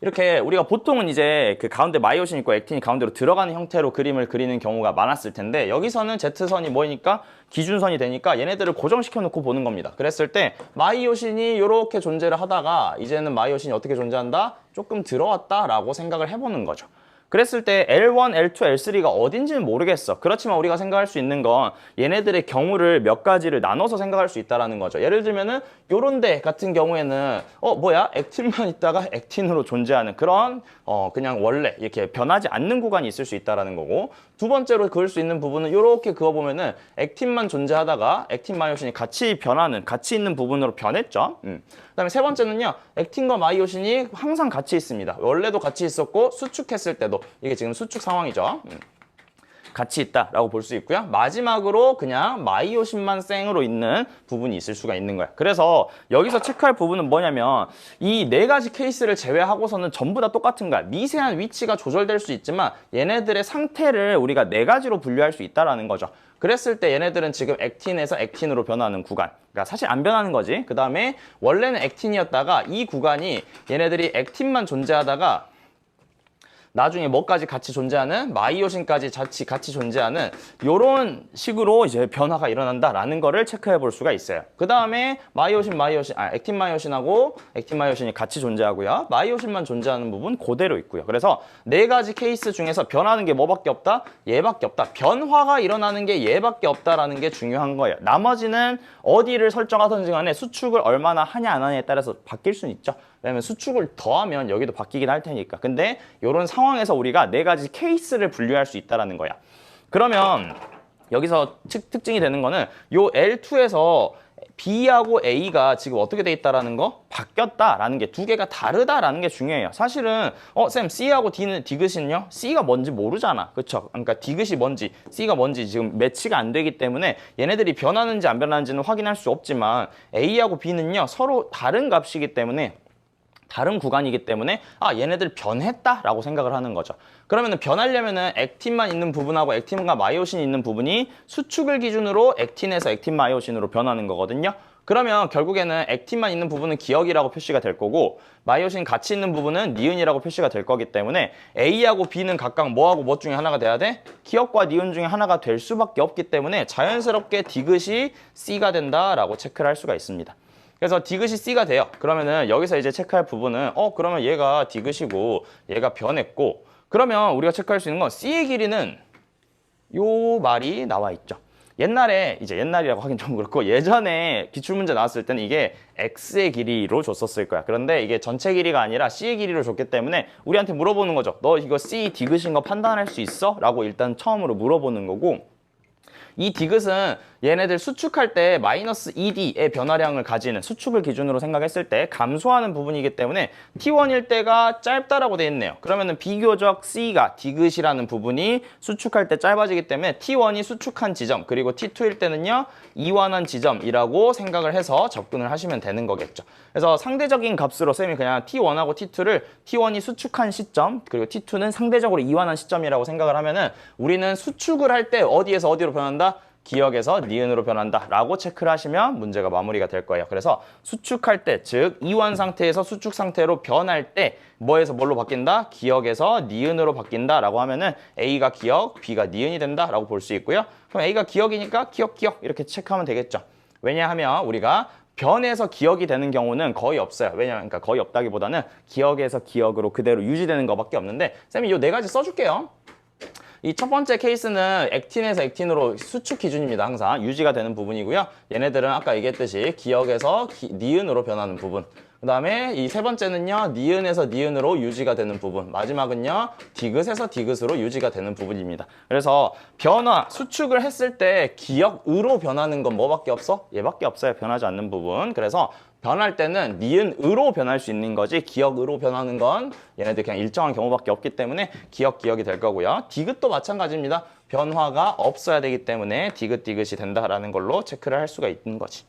이렇게 우리가 보통은 이제 그 가운데 마이오신 있고 액틴이 가운데로 들어가는 형태로 그림을 그리는 경우가 많았을 텐데 여기서는 Z선이 뭐니까 기준선이 되니까 얘네들을 고정시켜 놓고 보는 겁니다. 그랬을 때 마이오신이 이렇게 존재를 하다가 이제는 마이오신이 어떻게 존재한다? 조금 들어왔다라고 생각을 해보는 거죠. 그랬을 때 L1, L2, L3가 어딘지는 모르겠어. 그렇지만 우리가 생각할 수 있는 건 얘네들의 경우를 몇 가지를 나눠서 생각할 수 있다는 거죠. 예를 들면은 요런 데 같은 경우에는 뭐야? 액틴만 있다가 액틴으로 존재하는 그런 그냥 원래 이렇게 변하지 않는 구간이 있을 수 있다는 거고, 두 번째로 그을 수 있는 부분은 이렇게 그어보면은 액틴만 존재하다가 액틴 마이오신이 같이 변하는, 같이 있는 부분으로 변했죠. 그다음에 세 번째는요, 액틴과 마이오신이 항상 같이 있습니다. 원래도 같이 있었고 수축했을 때도, 이게 지금 수축 상황이죠. 같이 있다라고 볼 수 있고요. 마지막으로 그냥 마이오신만 생으로 있는 부분이 있을 수가 있는 거예요. 그래서 여기서 체크할 부분은 뭐냐면 이 네 가지 케이스를 제외하고서는 전부 다 똑같은 거야. 미세한 위치가 조절될 수 있지만 얘네들의 상태를 우리가 네 가지로 분류할 수 있다라는 거죠. 그랬을 때 얘네들은 지금 액틴에서 액틴으로 변하는 구간, 그러니까 사실 안 변하는 거지. 그 다음에 원래는 액틴이었다가 이 구간이 얘네들이 액틴만 존재하다가 나중에 뭐까지 같이 존재하는, 마이오신까지 같이 존재하는 요런 식으로 이제 변화가 일어난다라는 거를 체크해 볼 수가 있어요. 그 다음에 액틴 마이오신하고 액틴 마이오신이 같이 존재하고요. 마이오신만 존재하는 부분 그대로 있고요. 그래서 네 가지 케이스 중에서 변하는 게 뭐밖에 없다? 얘밖에 없다. 변화가 일어나는 게 얘밖에 없다라는 게 중요한 거예요. 나머지는 어디를 설정하든지 간에 수축을 얼마나 하냐 안 하냐에 따라서 바뀔 수는 있죠. 왜냐면 수축을 더하면 여기도 바뀌긴 할 테니까. 근데 이런 상황에서 우리가 네 가지 케이스를 분류할 수 있다는 거야. 그러면 여기서 특징이 되는 거는 요 L2에서 B하고 A가 지금 어떻게 돼 있다라는 거? 바뀌었다라는 게, 두 개가 다르다라는 게 중요해요. 사실은 쌤 C하고 D는 디귿은요? C가 뭔지 모르잖아. 그렇죠? 그러니까 디귿이 뭔지, C가 뭔지 지금 매치가 안 되기 때문에 얘네들이 변하는지 안 변하는지는 확인할 수 없지만 A하고 B는요 서로 다른 값이기 때문에, 다른 구간이기 때문에 얘네들 변했다라고 생각을 하는 거죠. 그러면은 변하려면은 액틴만 있는 부분하고 액틴과 마이오신이 있는 부분이 수축을 기준으로 액틴에서 액틴 마이오신으로 변하는 거거든요. 그러면 결국에는 액틴만 있는 부분은 기억이라고 표시가 될 거고 마이오신 같이 있는 부분은 니은이라고 표시가 될 거기 때문에 A하고 B는 각각 뭐하고 뭐 중에 하나가 돼야 돼? 기억과 니은 중에 하나가 될 수밖에 없기 때문에 자연스럽게 디귿이 C가 된다라고 체크를 할 수가 있습니다. 그래서 디귿이 C가 돼요. 그러면은 여기서 이제 체크할 부분은 그러면 얘가 디귿이고 얘가 변했고, 그러면 우리가 체크할 수 있는 건 C의 길이는 요 말이 나와 있죠. 옛날이라고 하긴 좀 그렇고 예전에 기출문제 나왔을 때는 이게 X의 길이로 줬었을 거야. 그런데 이게 전체 길이가 아니라 C의 길이로 줬기 때문에 우리한테 물어보는 거죠. 너 이거 C 디귿인 거 판단할 수 있어? 라고 일단 처음으로 물어보는 거고, 이 디귿은 얘네들 수축할 때 마이너스 2D의 변화량을 가지는, 수축을 기준으로 생각했을 때 감소하는 부분이기 때문에 T1일 때가 짧다라고 돼 있네요. 그러면은 비교적 C가 디귿이라는 부분이 수축할 때 짧아지기 때문에 T1이 수축한 지점, 그리고 T2일 때는요 이완한 지점이라고 생각을 해서 접근을 하시면 되는 거겠죠. 그래서 상대적인 값으로 쌤이 그냥 T1하고 T2를 T1이 수축한 시점, 그리고 T2는 상대적으로 이완한 시점이라고 생각을 하면은 우리는 수축을 할 때 어디에서 어디로 변한다? 기억에서 니은으로 변한다 라고 체크를 하시면 문제가 마무리가 될 거예요. 그래서 수축할 때, 즉 이완 상태에서 수축 상태로 변할 때 뭐에서 뭘로 바뀐다? 기억에서 니은으로 바뀐다 라고 하면은 A가 기억, B가 니은이 된다 라고 볼 수 있고요. 그럼 A가 기억이니까 기억 이렇게 체크하면 되겠죠. 왜냐하면 우리가 변해서 기억이 되는 경우는 거의 없어요. 왜냐하면 그러니까 거의 없다기보다는 기억에서 기억으로 그대로 유지되는 것밖에 없는데, 쌤이 이 네 가지 써줄게요. 이 첫 번째 케이스는 액틴에서 액틴으로 수축 기준입니다. 항상 유지가 되는 부분이고요. 얘네들은 아까 얘기했듯이 기억에서 니은으로 변하는 부분. 그 다음에 이 세 번째는요, 니은에서 니은으로 유지가 되는 부분. 마지막은요, 디귿에서 디귿으로 유지가 되는 부분입니다. 그래서 변화, 수축을 했을 때 기억으로 변하는 건 뭐밖에 없어? 얘밖에 없어요. 변하지 않는 부분. 그래서 변할 때는 니은으로 변할 수 있는 거지 기억으로 변하는 건 얘네들 그냥 일정한 경우밖에 없기 때문에 기억이 될 거고요. 디귿도 마찬가지입니다. 변화가 없어야 되기 때문에 디귿이 된다라는 걸로 체크를 할 수가 있는 거지.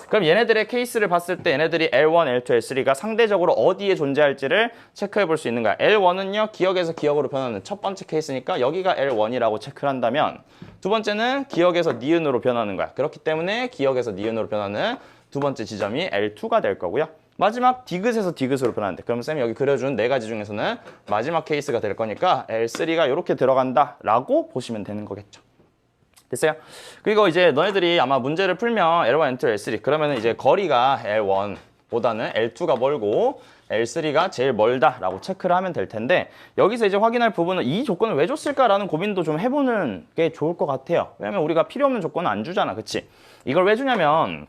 그럼 얘네들의 케이스를 봤을 때 얘네들이 L1, L2, L3가 상대적으로 어디에 존재할지를 체크해 볼 수 있는 거야. L1은요, 기억에서 기억으로 변하는 첫 번째 케이스니까 여기가 L1이라고 체크를 한다면, 두 번째는 기억에서 니은으로 변하는 거야. 그렇기 때문에 기억에서 니은으로 변하는 두 번째 지점이 L2가 될 거고요. 마지막 디귿에서 디귿으로 변하는데, 그럼 쌤이 여기 그려준 네 가지 중에서는 마지막 케이스가 될 거니까 L3가 이렇게 들어간다 라고 보시면 되는 거겠죠. 됐어요? 그리고 이제 너희들이 아마 문제를 풀면 L1, L2, L3 그러면 이제 거리가 L1보다는 L2가 멀고 L3가 제일 멀다라고 체크를 하면 될 텐데, 여기서 이제 확인할 부분은 이 조건을 왜 줬을까라는 고민도 좀 해보는 게 좋을 것 같아요. 왜냐면 우리가 필요 없는 조건은 안 주잖아, 그치? 이걸 왜 주냐면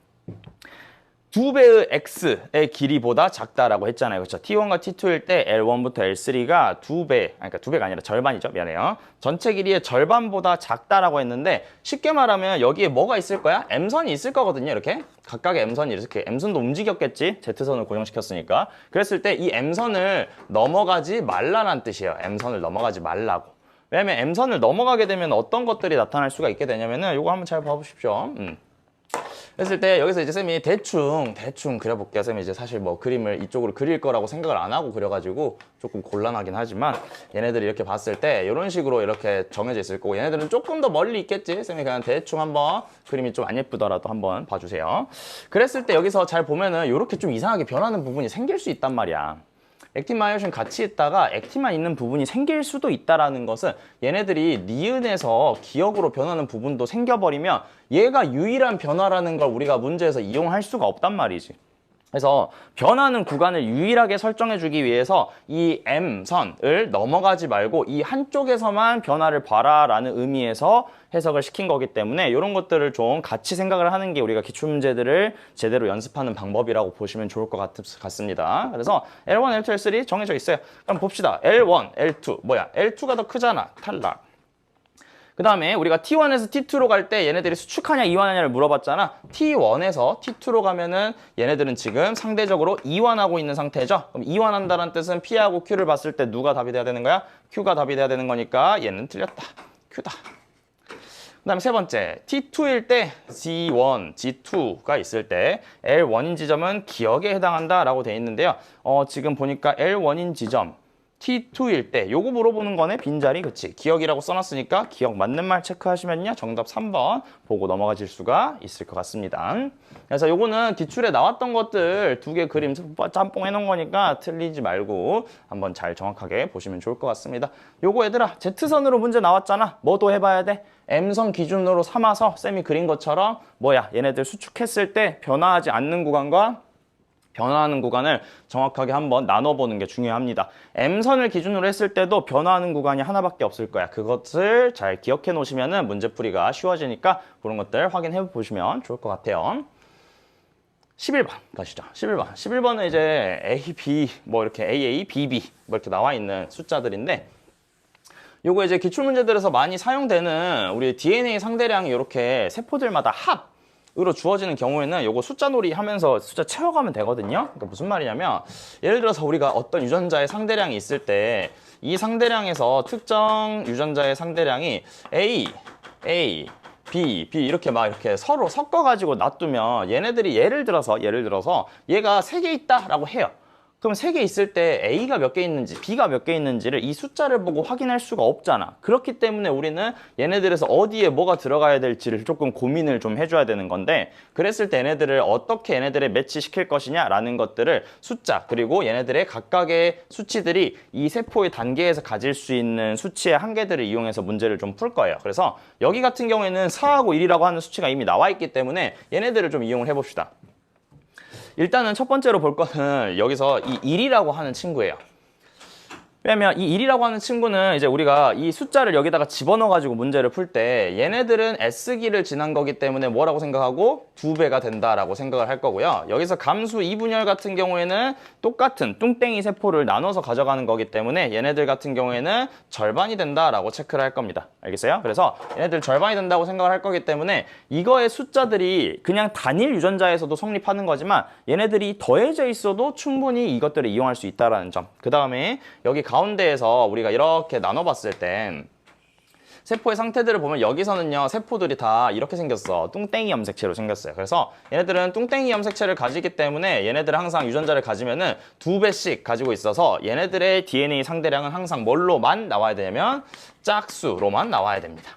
2배의 x의 길이보다 작다라고 했잖아요. 그렇죠? T1과 T2일 때 L1부터 L3가 2배, 그러니까 2배가 아니라 절반이죠. 미안해요. 전체 길이의 절반보다 작다라고 했는데, 쉽게 말하면 여기에 뭐가 있을 거야? M선이 있을 거거든요. 이렇게 각각의 M선이 이렇게, M선도 움직였겠지. Z선을 고정시켰으니까. 그랬을 때 이 M선을 넘어가지 말라는 뜻이에요. M선을 넘어가지 말라고. 왜냐면 M선을 넘어가게 되면 어떤 것들이 나타날 수가 있게 되냐면은, 요거 한번 잘 봐보십시오. 그랬을 때 여기서 이제 쌤이 대충 그려볼게요. 쌤이 이제 사실 뭐 그림을 이쪽으로 그릴 거라고 생각을 안 하고 그려가지고 조금 곤란하긴 하지만, 얘네들이 이렇게 봤을 때 이런 식으로 이렇게 정해져 있을 거고, 얘네들은 조금 더 멀리 있겠지. 쌤이 그냥 대충 한번 그림이 좀 안 예쁘더라도 한번 봐주세요. 그랬을 때 여기서 잘 보면은 이렇게 좀 이상하게 변하는 부분이 생길 수 있단 말이야. 액틴 마이오신 같이 있다가 액틴만 있는 부분이 생길 수도 있다라는 것은, 얘네들이 니은에서 기억으로 변하는 부분도 생겨버리면 얘가 유일한 변화라는 걸 우리가 문제에서 이용할 수가 없단 말이지. 그래서 변하는 구간을 유일하게 설정해주기 위해서 이 M선을 넘어가지 말고 이 한쪽에서만 변화를 봐라라는 의미에서 해석을 시킨 거기 때문에, 이런 것들을 좀 같이 생각을 하는 게 우리가 기출문제들을 제대로 연습하는 방법이라고 보시면 좋을 것 같습니다. 그래서 L1, L2, L3 정해져 있어요. 그럼 봅시다. L1, L2 뭐야? L2가 더 크잖아. 탈락. 그 다음에 우리가 T1에서 T2로 갈 때 얘네들이 수축하냐 이완하냐를 물어봤잖아. T1에서 T2로 가면은 얘네들은 지금 상대적으로 이완하고 있는 상태죠. 그럼 이완한다는 뜻은 P하고 Q를 봤을 때 누가 답이 돼야 되는 거야? Q가 답이 돼야 되는 거니까 얘는 틀렸다. Q다. 그 다음에 세 번째, T2일 때 G1, G2가 있을 때 L1인 지점은 기억에 해당한다라고 돼 있는데요. 지금 보니까 L1인 지점 T2일 때 요거 물어보는 거네. 빈자리, 그치? 기억이라고 써놨으니까 기억 맞는 말 체크하시면요, 정답 3번 보고 넘어가실 수가 있을 것 같습니다. 그래서 요거는 기출에 나왔던 것들 두 개 그림 짬뽕 해놓은 거니까 틀리지 말고 한번 잘 정확하게 보시면 좋을 것 같습니다. 요거 얘들아, Z선으로 문제 나왔잖아. 뭐도 해봐야 돼? M선 기준으로 삼아서 쌤이 그린 것처럼 뭐야, 얘네들 수축했을 때 변화하지 않는 구간과 변화하는 구간을 정확하게 한번 나눠보는 게 중요합니다. M선을 기준으로 했을 때도 변화하는 구간이 하나밖에 없을 거야. 그것을 잘 기억해 놓으시면 문제풀이가 쉬워지니까 그런 것들 확인해 보시면 좋을 것 같아요. 11번 가시죠. 11번은 이제 A, B, 뭐 이렇게 AA, BB 뭐 이렇게 나와 있는 숫자들인데, 요거 이제 기출문제들에서 많이 사용되는 우리 DNA 상대량이 이렇게 세포들마다 합으로 주어지는 경우에는 요거 숫자 놀이 하면서 숫자 채워가면 되거든요. 그러니까 무슨 말이냐면, 예를 들어서 우리가 어떤 유전자의 상대량이 있을 때 이 상대량에서 특정 유전자의 상대량이 A, B 이렇게 막 이렇게 서로 섞어가지고 놔두면 얘네들이 예를 들어서 얘가 3개 있다라고 해요. 그럼 3개 있을 때 A가 몇 개 있는지 B가 몇 개 있는지를 이 숫자를 보고 확인할 수가 없잖아. 그렇기 때문에 우리는 얘네들에서 어디에 뭐가 들어가야 될지를 조금 고민을 좀 해줘야 되는 건데, 그랬을 때 얘네들을 어떻게 얘네들에 매치시킬 것이냐라는 것들을 숫자, 그리고 얘네들의 각각의 수치들이 이 세포의 단계에서 가질 수 있는 수치의 한계들을 이용해서 문제를 좀 풀 거예요. 그래서 여기 같은 경우에는 4하고 1이라고 하는 수치가 이미 나와 있기 때문에 얘네들을 좀 이용을 해봅시다. 일단은 첫 번째로 볼 거는 여기서 이 1이라고 하는 친구예요. 왜냐면 이 1이라고 하는 친구는 이제 우리가 이 숫자를 여기다가 집어넣어가지고 문제를 풀 때 얘네들은 S기를 지난 거기 때문에 뭐라고 생각하고 2배가 된다라고 생각을 할 거고요. 여기서 감수 2분열 같은 경우에는 똑같은 뚱땡이 세포를 나눠서 가져가는 거기 때문에 얘네들 같은 경우에는 절반이 된다라고 체크를 할 겁니다. 알겠어요? 그래서 얘네들 절반이 된다고 생각을 할 거기 때문에 이거의 숫자들이 그냥 단일 유전자에서도 성립하는 거지만 얘네들이 더해져 있어도 충분히 이것들을 이용할 수 있다는 점. 그 다음에 여기 가운데에서 우리가 이렇게 나눠봤을 때 세포의 상태들을 보면 여기서는요, 세포들이 다 이렇게 생겼어. 뚱땡이 염색체로 생겼어요. 그래서 얘네들은 뚱땡이 염색체를 가지기 때문에 얘네들은 항상 유전자를 가지면은 2배씩 가지고 있어서 얘네들의 DNA 상대량은 항상 뭘로만 나와야 되냐면 짝수로만 나와야 됩니다.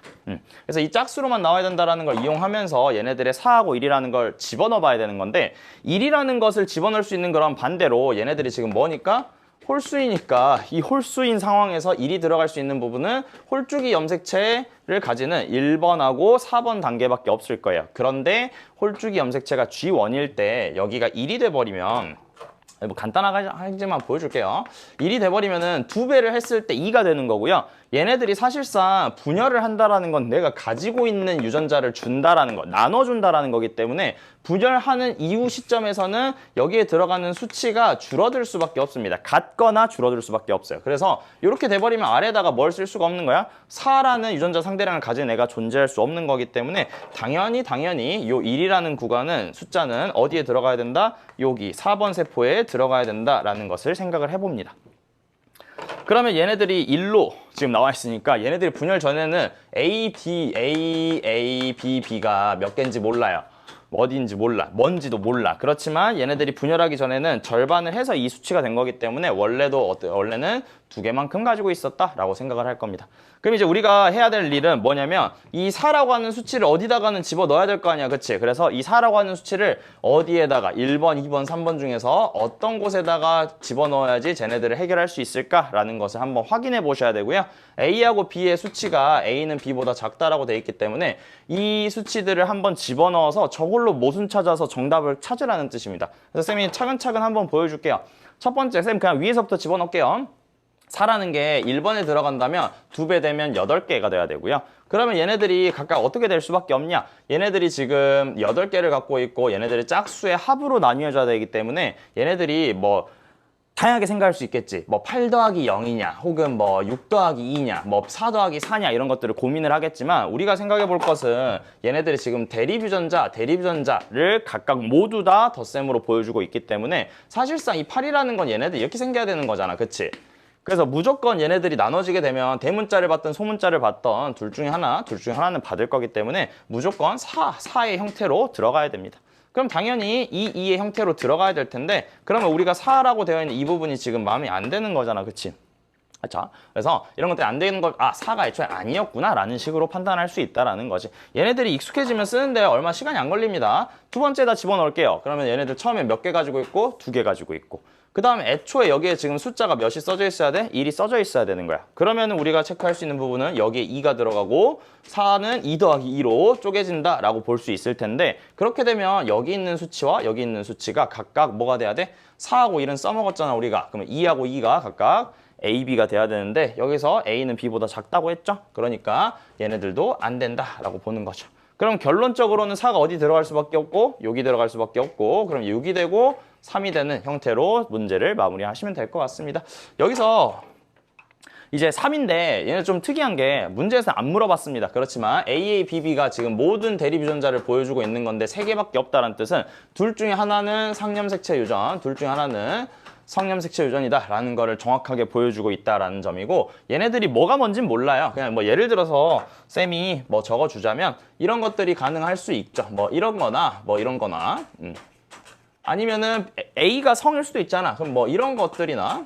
그래서 이 짝수로만 나와야 된다는 걸 이용하면서 얘네들의 4하고 1이라는 걸 집어넣어 봐야 되는 건데 1이라는 것을 집어넣을 수 있는 그런 반대로 얘네들이 지금 뭐니까? 홀수이니까 이 홀수인 상황에서 1이 들어갈 수 있는 부분은 홀쭉이 염색체를 가지는 1번하고 4번 단계밖에 없을 거예요. 그런데 홀쭉이 염색체가 G1일 때 여기가 1이 돼버리면 뭐 간단하지만 보여줄게요. 1이 돼버리면은 2배를 했을 때 2가 되는 거고요. 얘네들이 사실상 분열을 한다라는 건 내가 가지고 있는 유전자를 준다라는 거, 나눠준다라는 거기 때문에 분열하는 이후 시점에서는 여기에 들어가는 수치가 줄어들 수밖에 없습니다. 같거나 줄어들 수밖에 없어요. 그래서 이렇게 돼버리면 아래에다가 뭘 쓸 수가 없는 거야? 4라는 유전자 상대량을 가진 애가 존재할 수 없는 거기 때문에 당연히 요 1이라는 구간은 숫자는 어디에 들어가야 된다? 여기 4번 세포에 들어가야 된다라는 것을 생각을 해봅니다. 그러면 얘네들이 1로 지금 나와 있으니까 얘네들이 분열 전에는 A, B, B가 몇 개인지 몰라요. 어디인지 몰라. 뭔지도 몰라. 그렇지만 얘네들이 분열하기 전에는 절반을 해서 이 수치가 된 거기 때문에 원래는 2개만큼 가지고 있었다라고 생각을 할 겁니다. 그럼 이제 우리가 해야 될 일은 뭐냐면 이 4라고 하는 수치를 어디다가는 집어넣어야 될 거 아니야. 그치? 그래서 이 4라고 하는 수치를 어디에다가 1번, 2번, 3번 중에서 어떤 곳에다가 집어넣어야지 쟤네들을 해결할 수 있을까라는 것을 한번 확인해 보셔야 되고요. A하고 B의 수치가 A는 B보다 작다라고 돼 있기 때문에 이 수치들을 한번 집어넣어서 저걸로 모순 찾아서 정답을 찾으라는 뜻입니다. 그래서 쌤이 차근차근 한번 보여줄게요. 첫 번째, 쌤 그냥 위에서부터 집어넣을게요. 4라는 게 1번에 들어간다면 2배 되면 8개가 돼야 되고요. 그러면 얘네들이 각각 어떻게 될 수밖에 없냐? 얘네들이 지금 8개를 갖고 있고 얘네들이 짝수의 합으로 나뉘어져야 되기 때문에 얘네들이 뭐 다양하게 생각할 수 있겠지. 뭐 8 더하기 0이냐 혹은 뭐 6 더하기 2냐 뭐 4 더하기 4냐 이런 것들을 고민을 하겠지만 우리가 생각해 볼 것은 얘네들이 지금 대립유전자를 각각 모두 다 덧셈으로 보여주고 있기 때문에 사실상 이 8이라는 건 얘네들 이렇게 생겨야 되는 거잖아. 그치? 그래서 무조건 얘네들이 나눠지게 되면 대문자를 받든 소문자를 받든 둘 중에 하나는 받을 거기 때문에 무조건 4의 형태로 들어가야 됩니다. 그럼 당연히 2의 형태로 들어가야 될 텐데 그러면 우리가 4라고 되어 있는 이 부분이 지금 마음에 안 드는 거잖아. 그치? 자, 그래서 이런 것들이 안 되는 걸 4가 애초에 아니었구나 라는 식으로 판단할 수 있다라는 거지. 얘네들이 익숙해지면 쓰는데 얼마 시간이 안 걸립니다. 두 번째다 집어넣을게요. 그러면 얘네들 처음에 몇 개 가지고 있고 2개 가지고 있고 그 다음에 애초에 여기에 지금 숫자가 몇이 써져 있어야 돼? 1이 써져 있어야 되는 거야. 그러면 우리가 체크할 수 있는 부분은 여기에 2가 들어가고 4는 2 더하기 2로 쪼개진다 라고 볼 수 있을 텐데 그렇게 되면 여기 있는 수치와 여기 있는 수치가 각각 뭐가 돼야 돼? 4하고 1은 써먹었잖아 우리가. 그러면 2하고 2가 각각 A, B가 돼야 되는데 여기서 A는 B보다 작다고 했죠? 그러니까 얘네들도 안 된다라고 보는 거죠. 그럼 결론적으로는 4가 어디 들어갈 수밖에 없고 여기 들어갈 수밖에 없고 그럼 6이 되고 3이 되는 형태로 문제를 마무리하시면 될 것 같습니다. 여기서 이제 3인데 얘는 좀 특이한 게 문제에서 안 물어봤습니다. 그렇지만 AA, BB가 지금 모든 대립 유전자를 보여주고 있는 건데 3개밖에 없다는 뜻은 둘 중에 하나는 상염색체 유전, 둘 중에 하나는 성염색체 유전이다 라는 거를 정확하게 보여주고 있다라는 점이고 얘네들이 뭐가 뭔진 몰라요. 그냥 뭐 예를 들어서 쌤이 뭐 적어주자면 이런 것들이 가능할 수 있죠. 뭐 이런 거나 뭐 이런 거나 아니면은 A가 성일 수도 있잖아. 그럼 뭐 이런 것들이나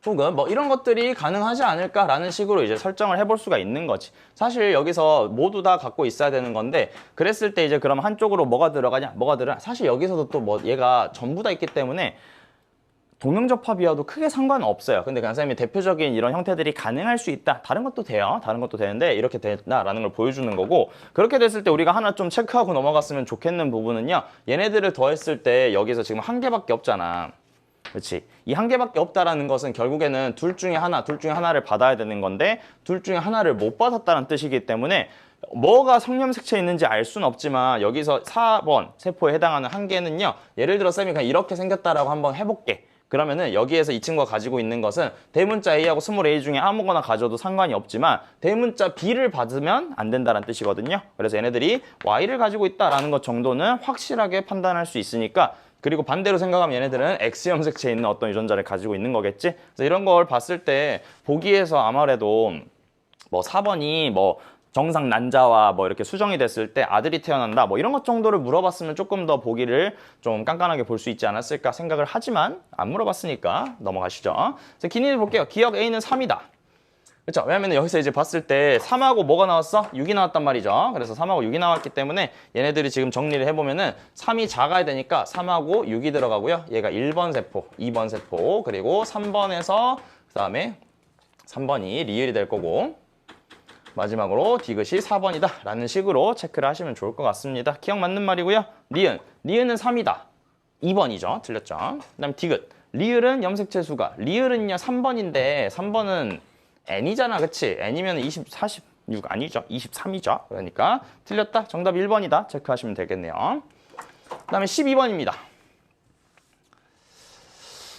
혹은 뭐 이런 것들이 가능하지 않을까라는 식으로 이제 설정을 해볼 수가 있는 거지. 사실 여기서 모두 다 갖고 있어야 되는 건데 그랬을 때 이제 그럼 한쪽으로 뭐가 들어가냐? 사실 여기서도 또 뭐 얘가 전부 다 있기 때문에 동명접합이어도 크게 상관은 없어요. 근데 그냥 쌤이 대표적인 이런 형태들이 가능할 수 있다. 다른 것도 돼요. 다른 것도 되는데 이렇게 된다라는 걸 보여주는 거고 그렇게 됐을 때 우리가 하나 좀 체크하고 넘어갔으면 좋겠는 부분은요. 얘네들을 더했을 때 여기서 지금 한 개밖에 없잖아. 그렇지? 이 한 개밖에 없다라는 것은 결국에는 둘 중에 하나를 받아야 되는 건데 둘 중에 하나를 못 받았다는 뜻이기 때문에 뭐가 성염색체 있는지 알 수는 없지만 여기서 4번 세포에 해당하는 한 개는요. 예를 들어 쌤이 그냥 이렇게 생겼다라고 한번 해볼게. 그러면은 여기에서 이 친구가 가지고 있는 것은 대문자 A하고 스몰 a 중에 아무거나 가져도 상관이 없지만 대문자 B를 받으면 안 된다는 뜻이거든요. 그래서 얘네들이 Y를 가지고 있다라는 것 정도는 확실하게 판단할 수 있으니까 그리고 반대로 생각하면 얘네들은 X염색체에 있는 어떤 유전자를 가지고 있는 거겠지. 그래서 이런 걸 봤을 때 보기에서 아무래도 뭐 4번이 뭐 정상 난자와 뭐 이렇게 수정이 됐을 때 아들이 태어난다 뭐 이런 것 정도를 물어봤으면 조금 더 보기를 좀 깐깐하게 볼 수 있지 않았을까 생각을 하지만 안 물어봤으니까 넘어가시죠. 그래서 기니를 볼게요. 기억 A는 3이다. 그렇죠? 왜냐면 여기서 이제 봤을 때 3하고 뭐가 나왔어? 6이 나왔단 말이죠. 그래서 3하고 6이 나왔기 때문에 얘네들이 지금 정리를 해보면은 3이 작아야 되니까 3하고 6이 들어가고요. 얘가 1번 세포, 2번 세포, 그리고 3번에서 그 다음에 3번이 리을이 될 거고 마지막으로 디귿이 4번이다 라는 식으로 체크를 하시면 좋을 것 같습니다. 기억 맞는 말이고요. 니은은 3이다. 2번이죠. 틀렸죠. 그 다음 디귿. 리을은 염색체 수가. 리을은요 3번인데 3번은 n이잖아. 그치? n이면 20, 46 아니죠. 23이죠. 그러니까 틀렸다. 정답 1번이다. 체크하시면 되겠네요. 그 다음에 12번입니다.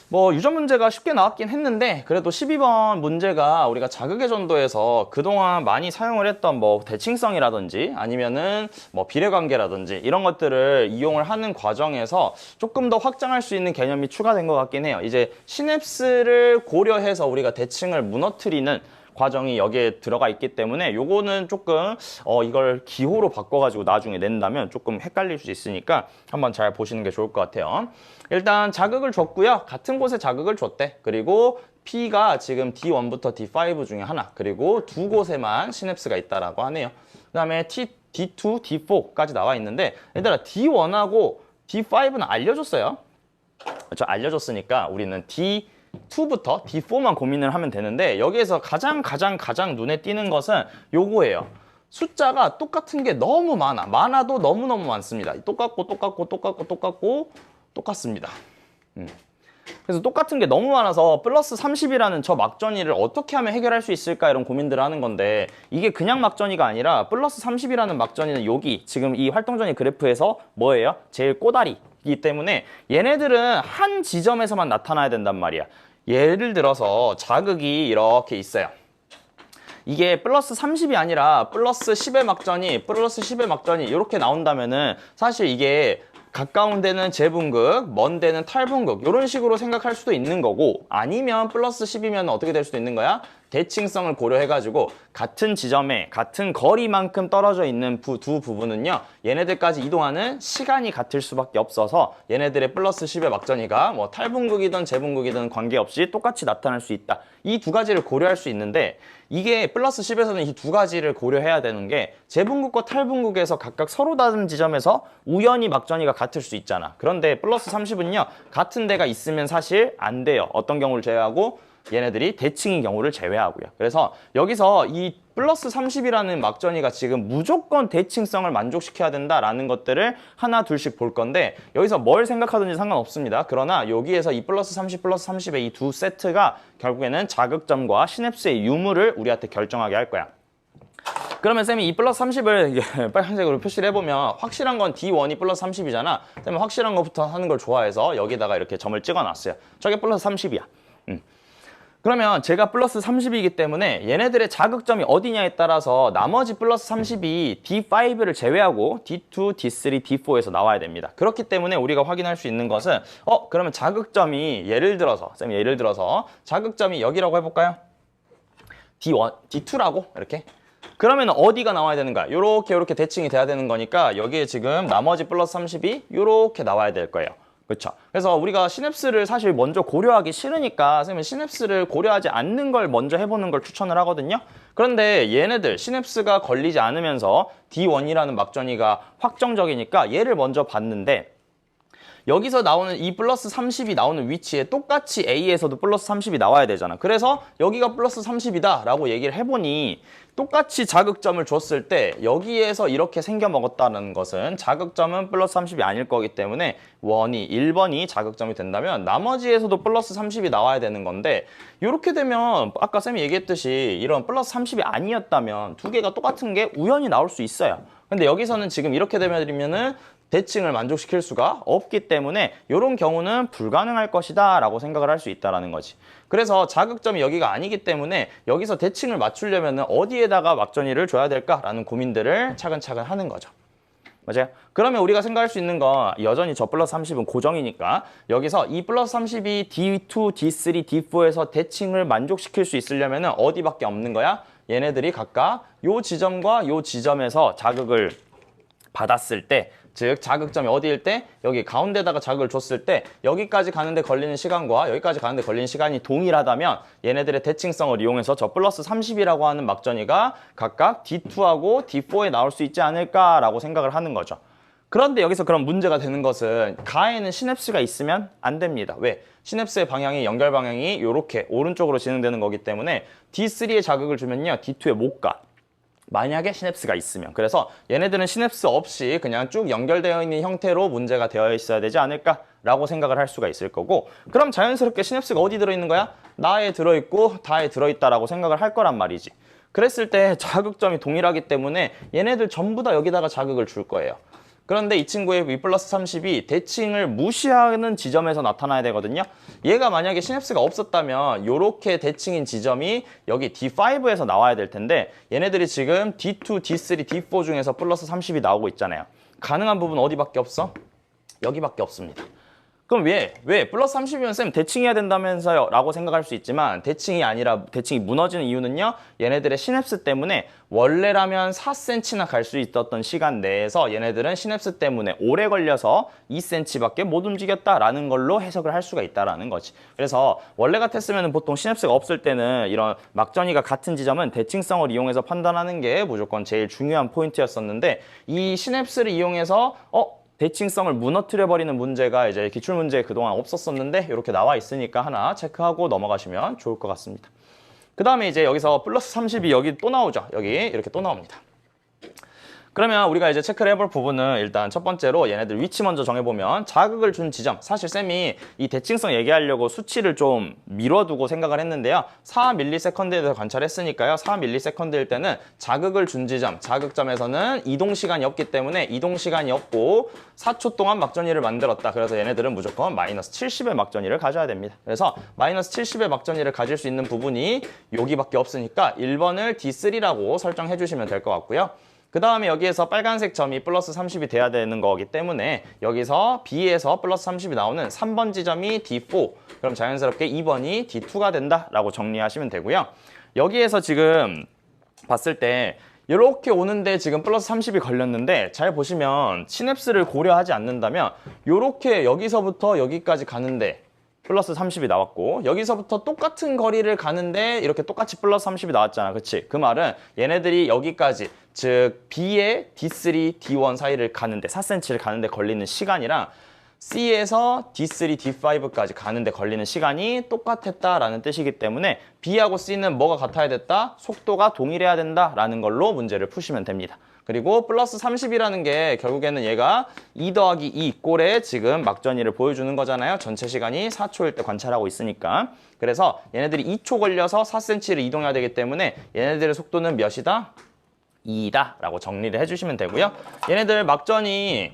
뭐 유전 문제가 쉽게 나왔긴 했는데 그래도 12번 문제가 우리가 자극의 전도에서 그동안 많이 사용을 했던 뭐 대칭성이라든지 아니면은 뭐 비례관계라든지 이런 것들을 이용을 하는 과정에서 조금 더 확장할 수 있는 개념이 추가된 것 같긴 해요. 이제 시냅스를 고려해서 우리가 대칭을 무너뜨리는 과정이 여기에 들어가 있기 때문에 요거는 조금 이걸 기호로 바꿔가지고 나중에 낸다면 조금 헷갈릴 수 있으니까 한번 잘 보시는 게 좋을 것 같아요. 일단 자극을 줬고요. 같은 곳에 자극을 줬대. 그리고 P가 지금 D1부터 D5 중에 하나, 그리고 두 곳에만 시냅스가 있다라고 하네요. 그 다음에 D2, D4까지 나와 있는데 얘들아 D1하고 D5는 알려줬어요. 그렇죠? 알려줬으니까 우리는 D2부터 D4만 고민을 하면 되는데 여기에서 가장 눈에 띄는 것은 요거예요. 숫자가 똑같은 게 너무 많아도 너무너무 많습니다. 똑같습니다. 그래서 똑같은 게 너무 많아서 플러스 30이라는 저 막전이를 어떻게 하면 해결할 수 있을까 이런 고민들을 하는 건데 이게 그냥 막전이가 아니라 플러스 30이라는 막전이는 여기 지금 이 활동전이 그래프에서 뭐예요? 제일 꼬다리이기 때문에 얘네들은 한 지점에서만 나타나야 된단 말이야. 예를 들어서 자극이 이렇게 있어요. 이게 플러스 30이 아니라 플러스 10의 막전이 이렇게 나온다면은 사실 이게 가까운 데는 재분극, 먼 데는 탈분극 이런 식으로 생각할 수도 있는 거고 아니면 플러스 10이면 어떻게 될 수도 있는 거야? 대칭성을 고려해가지고 같은 지점에 같은 거리만큼 떨어져 있는 두 부분은요 얘네들까지 이동하는 시간이 같을 수밖에 없어서 얘네들의 플러스 10의 막전이가 뭐 탈분극이든 재분극이든 관계없이 똑같이 나타날 수 있다. 이 두 가지를 고려할 수 있는데 이게 플러스 10에서는 이 두 가지를 고려해야 되는 게 재분극과 탈분극에서 각각 서로 다른 지점에서 우연히 막전이가 같을 수 있잖아. 그런데 플러스 30은요 같은 데가 있으면 사실 안 돼요. 어떤 경우를 제외하고 얘네들이 대칭인 경우를 제외하고요. 그래서 여기서 이 플러스 30이라는 막전이가 지금 무조건 대칭성을 만족시켜야 된다라는 것들을 하나 둘씩 볼 건데 여기서 뭘 생각하든지 상관없습니다. 그러나 여기에서 이 플러스 30 플러스 30의 이 두 세트가 결국에는 자극점과 시냅스의 유무를 우리한테 결정하게 할 거야. 그러면 쌤이 이 플러스 30을 빨간색으로 표시를 해보면 확실한 건 D1이 플러스 30이잖아. 쌤이 확실한 것부터 하는 걸 좋아해서 여기다가 이렇게 점을 찍어놨어요. 저게 플러스 30이야. 그러면 제가 플러스 30이기 때문에 얘네들의 자극점이 어디냐에 따라서 나머지 플러스 30이 D5를 제외하고 D2, D3, D4에서 나와야 됩니다. 그렇기 때문에 우리가 확인할 수 있는 것은 그러면 자극점이 예를 들어서 자극점이 여기라고 해볼까요? D1, D2라고 이렇게 그러면 어디가 나와야 되는 거야? 요렇게 대칭이 돼야 되는 거니까 여기에 지금 나머지 플러스 30이 요렇게 나와야 될 거예요. 그렇죠. 그래서 우리가 시냅스를 사실 먼저 고려하기 싫으니까 선생님은 시냅스를 고려하지 않는 걸 먼저 해보는 걸 추천을 하거든요. 그런데 얘네들 시냅스가 걸리지 않으면서 D1이라는 막전이가 확정적이니까 얘를 먼저 봤는데 여기서 나오는 이 플러스 30이 나오는 위치에 똑같이 A에서도 플러스 30이 나와야 되잖아. 그래서 여기가 플러스 30이다 라고 얘기를 해보니 똑같이 자극점을 줬을 때 여기에서 이렇게 생겨 먹었다는 것은 자극점은 플러스 30이 아닐 거기 때문에 1번이 자극점이 된다면 나머지에서도 플러스 30이 나와야 되는 건데 이렇게 되면 아까 쌤이 얘기했듯이 이런 플러스 30이 아니었다면 두 개가 똑같은 게 우연히 나올 수 있어요. 근데 여기서는 지금 이렇게 되면은 대칭을 만족시킬 수가 없기 때문에 이런 경우는 불가능할 것이다 라고 생각을 할 수 있다는 거지. 그래서 자극점이 여기가 아니기 때문에 여기서 대칭을 맞추려면 어디에다가 막전이를 줘야 될까라는 고민들을 차근차근 하는 거죠. 맞아요? 그러면 우리가 생각할 수 있는 건 여전히 저 플러스 30은 고정이니까 여기서 이 플러스 30이 D2, D3, D4에서 대칭을 만족시킬 수 있으려면 어디밖에 없는 거야? 얘네들이 각각 요 지점과 요 지점에서 자극을 받았을 때 즉 자극점이 어디일 때? 여기 가운데다가 자극을 줬을 때 여기까지 가는데 걸리는 시간과 여기까지 가는데 걸리는 시간이 동일하다면 얘네들의 대칭성을 이용해서 저 플러스 30이라고 하는 막전이가 각각 D2하고 D4에 나올 수 있지 않을까라고 생각을 하는 거죠. 그런데 여기서 그럼 문제가 되는 것은 가에는 시냅스가 있으면 안 됩니다. 왜? 시냅스의 방향이 연결 방향이 이렇게 오른쪽으로 진행되는 거기 때문에 D3에 자극을 주면요 D2에 못 가. 만약에 시냅스가 있으면. 그래서 얘네들은 시냅스 없이 그냥 쭉 연결되어 있는 형태로 문제가 되어 있어야 되지 않을까라고 생각을 할 수가 있을 거고, 그럼 자연스럽게 시냅스가 어디 들어있는 거야? 나에 들어있고 다에 들어있다라고 생각을 할 거란 말이지. 그랬을 때 자극점이 동일하기 때문에 얘네들 전부 다 여기다가 자극을 줄 거예요. 그런데 이 친구의 V 플러스 30이 대칭을 무시하는 지점에서 나타나야 되거든요. 얘가 만약에 시냅스가 없었다면 이렇게 대칭인 지점이 여기 D5에서 나와야 될 텐데 얘네들이 지금 D2, D3, D4 중에서 플러스 30이 나오고 있잖아요. 가능한 부분 어디밖에 없어? 여기밖에 없습니다. 그럼 왜 플러스 30이면 쌤 대칭해야 된다면서요? 라고 생각할 수 있지만 대칭이 아니라 대칭이 무너지는 이유는요. 얘네들의 시냅스 때문에 원래라면 4cm나 갈 수 있었던 시간 내에서 얘네들은 시냅스 때문에 오래 걸려서 2cm밖에 못 움직였다라는 걸로 해석을 할 수가 있다라는 거지. 그래서 원래 같았으면 보통 시냅스가 없을 때는 이런 막전이가 같은 지점은 대칭성을 이용해서 판단하는 게 무조건 제일 중요한 포인트였었는데 이 시냅스를 이용해서 대칭성을 무너뜨려버리는 문제가 이제 기출문제에 그동안 없었었는데 이렇게 나와 있으니까 하나 체크하고 넘어가시면 좋을 것 같습니다. 그 다음에 이제 여기서 플러스 30이 여기 또 나오죠. 여기 이렇게 또 나옵니다. 그러면 우리가 이제 체크를 해볼 부분은 일단 첫 번째로 얘네들 위치 먼저 정해보면 자극을 준 지점, 사실 쌤이 이 대칭성 얘기하려고 수치를 좀 미뤄두고 생각을 했는데요. 4ms에 대해서 관찰했으니까요. 4ms일 때는 자극을 준 지점, 자극점에서는 이동시간이 없기 때문에 이동시간이 없고 4초 동안 막전이를 만들었다. 그래서 얘네들은 무조건 마이너스 70의 막전이를 가져야 됩니다. 그래서 마이너스 70의 막전이를 가질 수 있는 부분이 여기밖에 없으니까 1번을 D3라고 설정해 주시면 될 것 같고요. 그 다음에 여기에서 빨간색 점이 플러스 30이 돼야 되는 거기 때문에 여기서 B에서 플러스 30이 나오는 3번 지점이 D4, 그럼 자연스럽게 2번이 D2가 된다라고 정리하시면 되고요. 여기에서 지금 봤을 때 이렇게 오는데 지금 플러스 30이 걸렸는데 잘 보시면 시냅스를 고려하지 않는다면 이렇게 여기서부터 여기까지 가는데 플러스 30이 나왔고 여기서부터 똑같은 거리를 가는데 이렇게 똑같이 플러스 30이 나왔잖아. 그치? 그 말은 얘네들이 여기까지 즉 B의 D3, D1 사이를 가는데 4cm를 가는데 걸리는 시간이랑 C에서 D3, D5까지 가는데 걸리는 시간이 똑같았다라는 뜻이기 때문에 B하고 C는 뭐가 같아야 됐다? 속도가 동일해야 된다라는 걸로 문제를 푸시면 됩니다. 그리고 플러스 30이라는 게 결국에는 얘가 2 더하기 2 꼴에 지금 막전이를 보여주는 거잖아요. 전체 시간이 4초일 때 관찰하고 있으니까. 그래서 얘네들이 2초 걸려서 4cm를 이동해야 되기 때문에 얘네들의 속도는 몇이다? 2다 라고 정리를 해주시면 되고요. 얘네들 막전이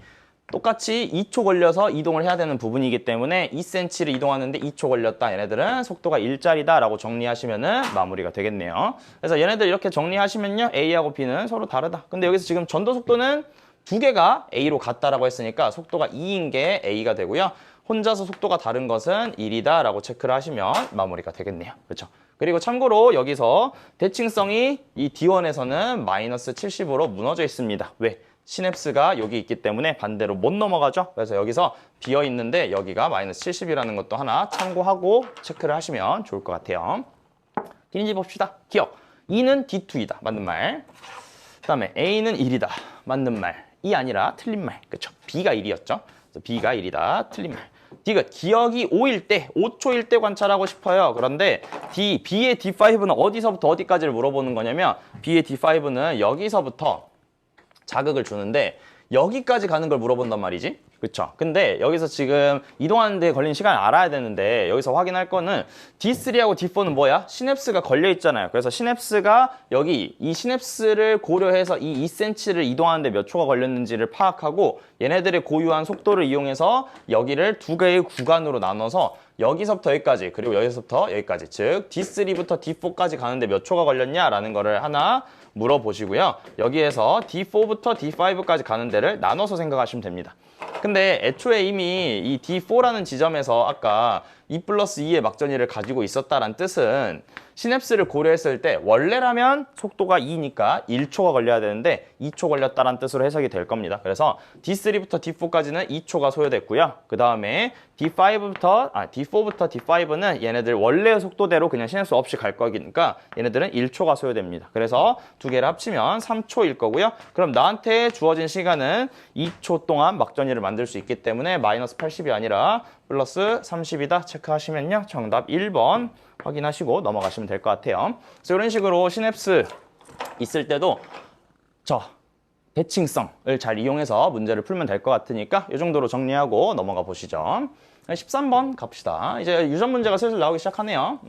똑같이 2초 걸려서 이동을 해야 되는 부분이기 때문에 2cm를 이동하는데 2초 걸렸다. 얘네들은 속도가 1짜리다 라고 정리하시면 마무리가 되겠네요. 그래서 얘네들 이렇게 정리하시면요. A하고 B는 서로 다르다. 근데 여기서 지금 전도 속도는 두 개가 A로 같다라고 했으니까 속도가 2인 게 A가 되고요. 혼자서 속도가 다른 것은 1이다 라고 체크를 하시면 마무리가 되겠네요. 그렇죠? 그리고 참고로 여기서 대칭성이 이 D1에서는 마이너스 70으로 무너져 있습니다. 왜? 시냅스가 여기 있기 때문에 반대로 못 넘어가죠. 그래서 여기서 비어 있는데 여기가 마이너스 70이라는 것도 하나 참고하고 체크를 하시면 좋을 것 같아요. D인지 봅시다. 기억. 2는 D2이다. 맞는 말. 그 다음에 A는 1이다. 맞는 말. 이 아니라 틀린 말. 그렇죠? B가 1이었죠. 그래서 B가 1이다. 틀린 말. D가 기억이 5일 때, 5초일 때 관찰하고 싶어요. 그런데 B의 D5는 어디서부터 어디까지를 물어보는 거냐면 B의 D5는 여기서부터 자극을 주는데 여기까지 가는 걸 물어본단 말이지. 그쵸? 근데 여기서 지금 이동하는데 걸린 시간을 알아야 되는데 여기서 확인할 거는 D3하고 D4는 뭐야? 시냅스가 걸려 있잖아요. 그래서 시냅스가 여기 이 시냅스를 고려해서 이 2cm를 이동하는데 몇 초가 걸렸는지를 파악하고 얘네들의 고유한 속도를 이용해서 여기를 두 개의 구간으로 나눠서 여기서부터 여기까지 그리고 여기서부터 여기까지 즉 D3부터 D4까지 가는데 몇 초가 걸렸냐라는 거를 하나 물어보시고요. 여기에서 D4부터 D5까지 가는 데를 나눠서 생각하시면 됩니다. 근데 애초에 이미 이 D4라는 지점에서 아까 2 플러스 2의 막전이를 가지고 있었다는 뜻은 시냅스를 고려했을 때 원래라면 속도가 2니까 1초가 걸려야 되는데 2초 걸렸다는 뜻으로 해석이 될 겁니다. 그래서 D3부터 D4까지는 2초가 소요됐고요. 그 다음에 D4부터 D5는 얘네들 원래의 속도대로 그냥 시냅스 없이 갈 거니까 얘네들은 1초가 소요됩니다. 그래서 두 개를 합치면 3초일 거고요. 그럼 나한테 주어진 시간은 2초 동안 막전이를 만들 수 있기 때문에 마이너스 80이 아니라 플러스 30이다 체크하시면요. 정답 1번 확인하시고 넘어가시면 될 것 같아요. 그래서 이런 식으로 시냅스 있을 때도 대칭성을 잘 이용해서 문제를 풀면 될 것 같으니까 이 정도로 정리하고 넘어가 보시죠. 13번 갑시다. 이제 유전 문제가 슬슬 나오기 시작하네요.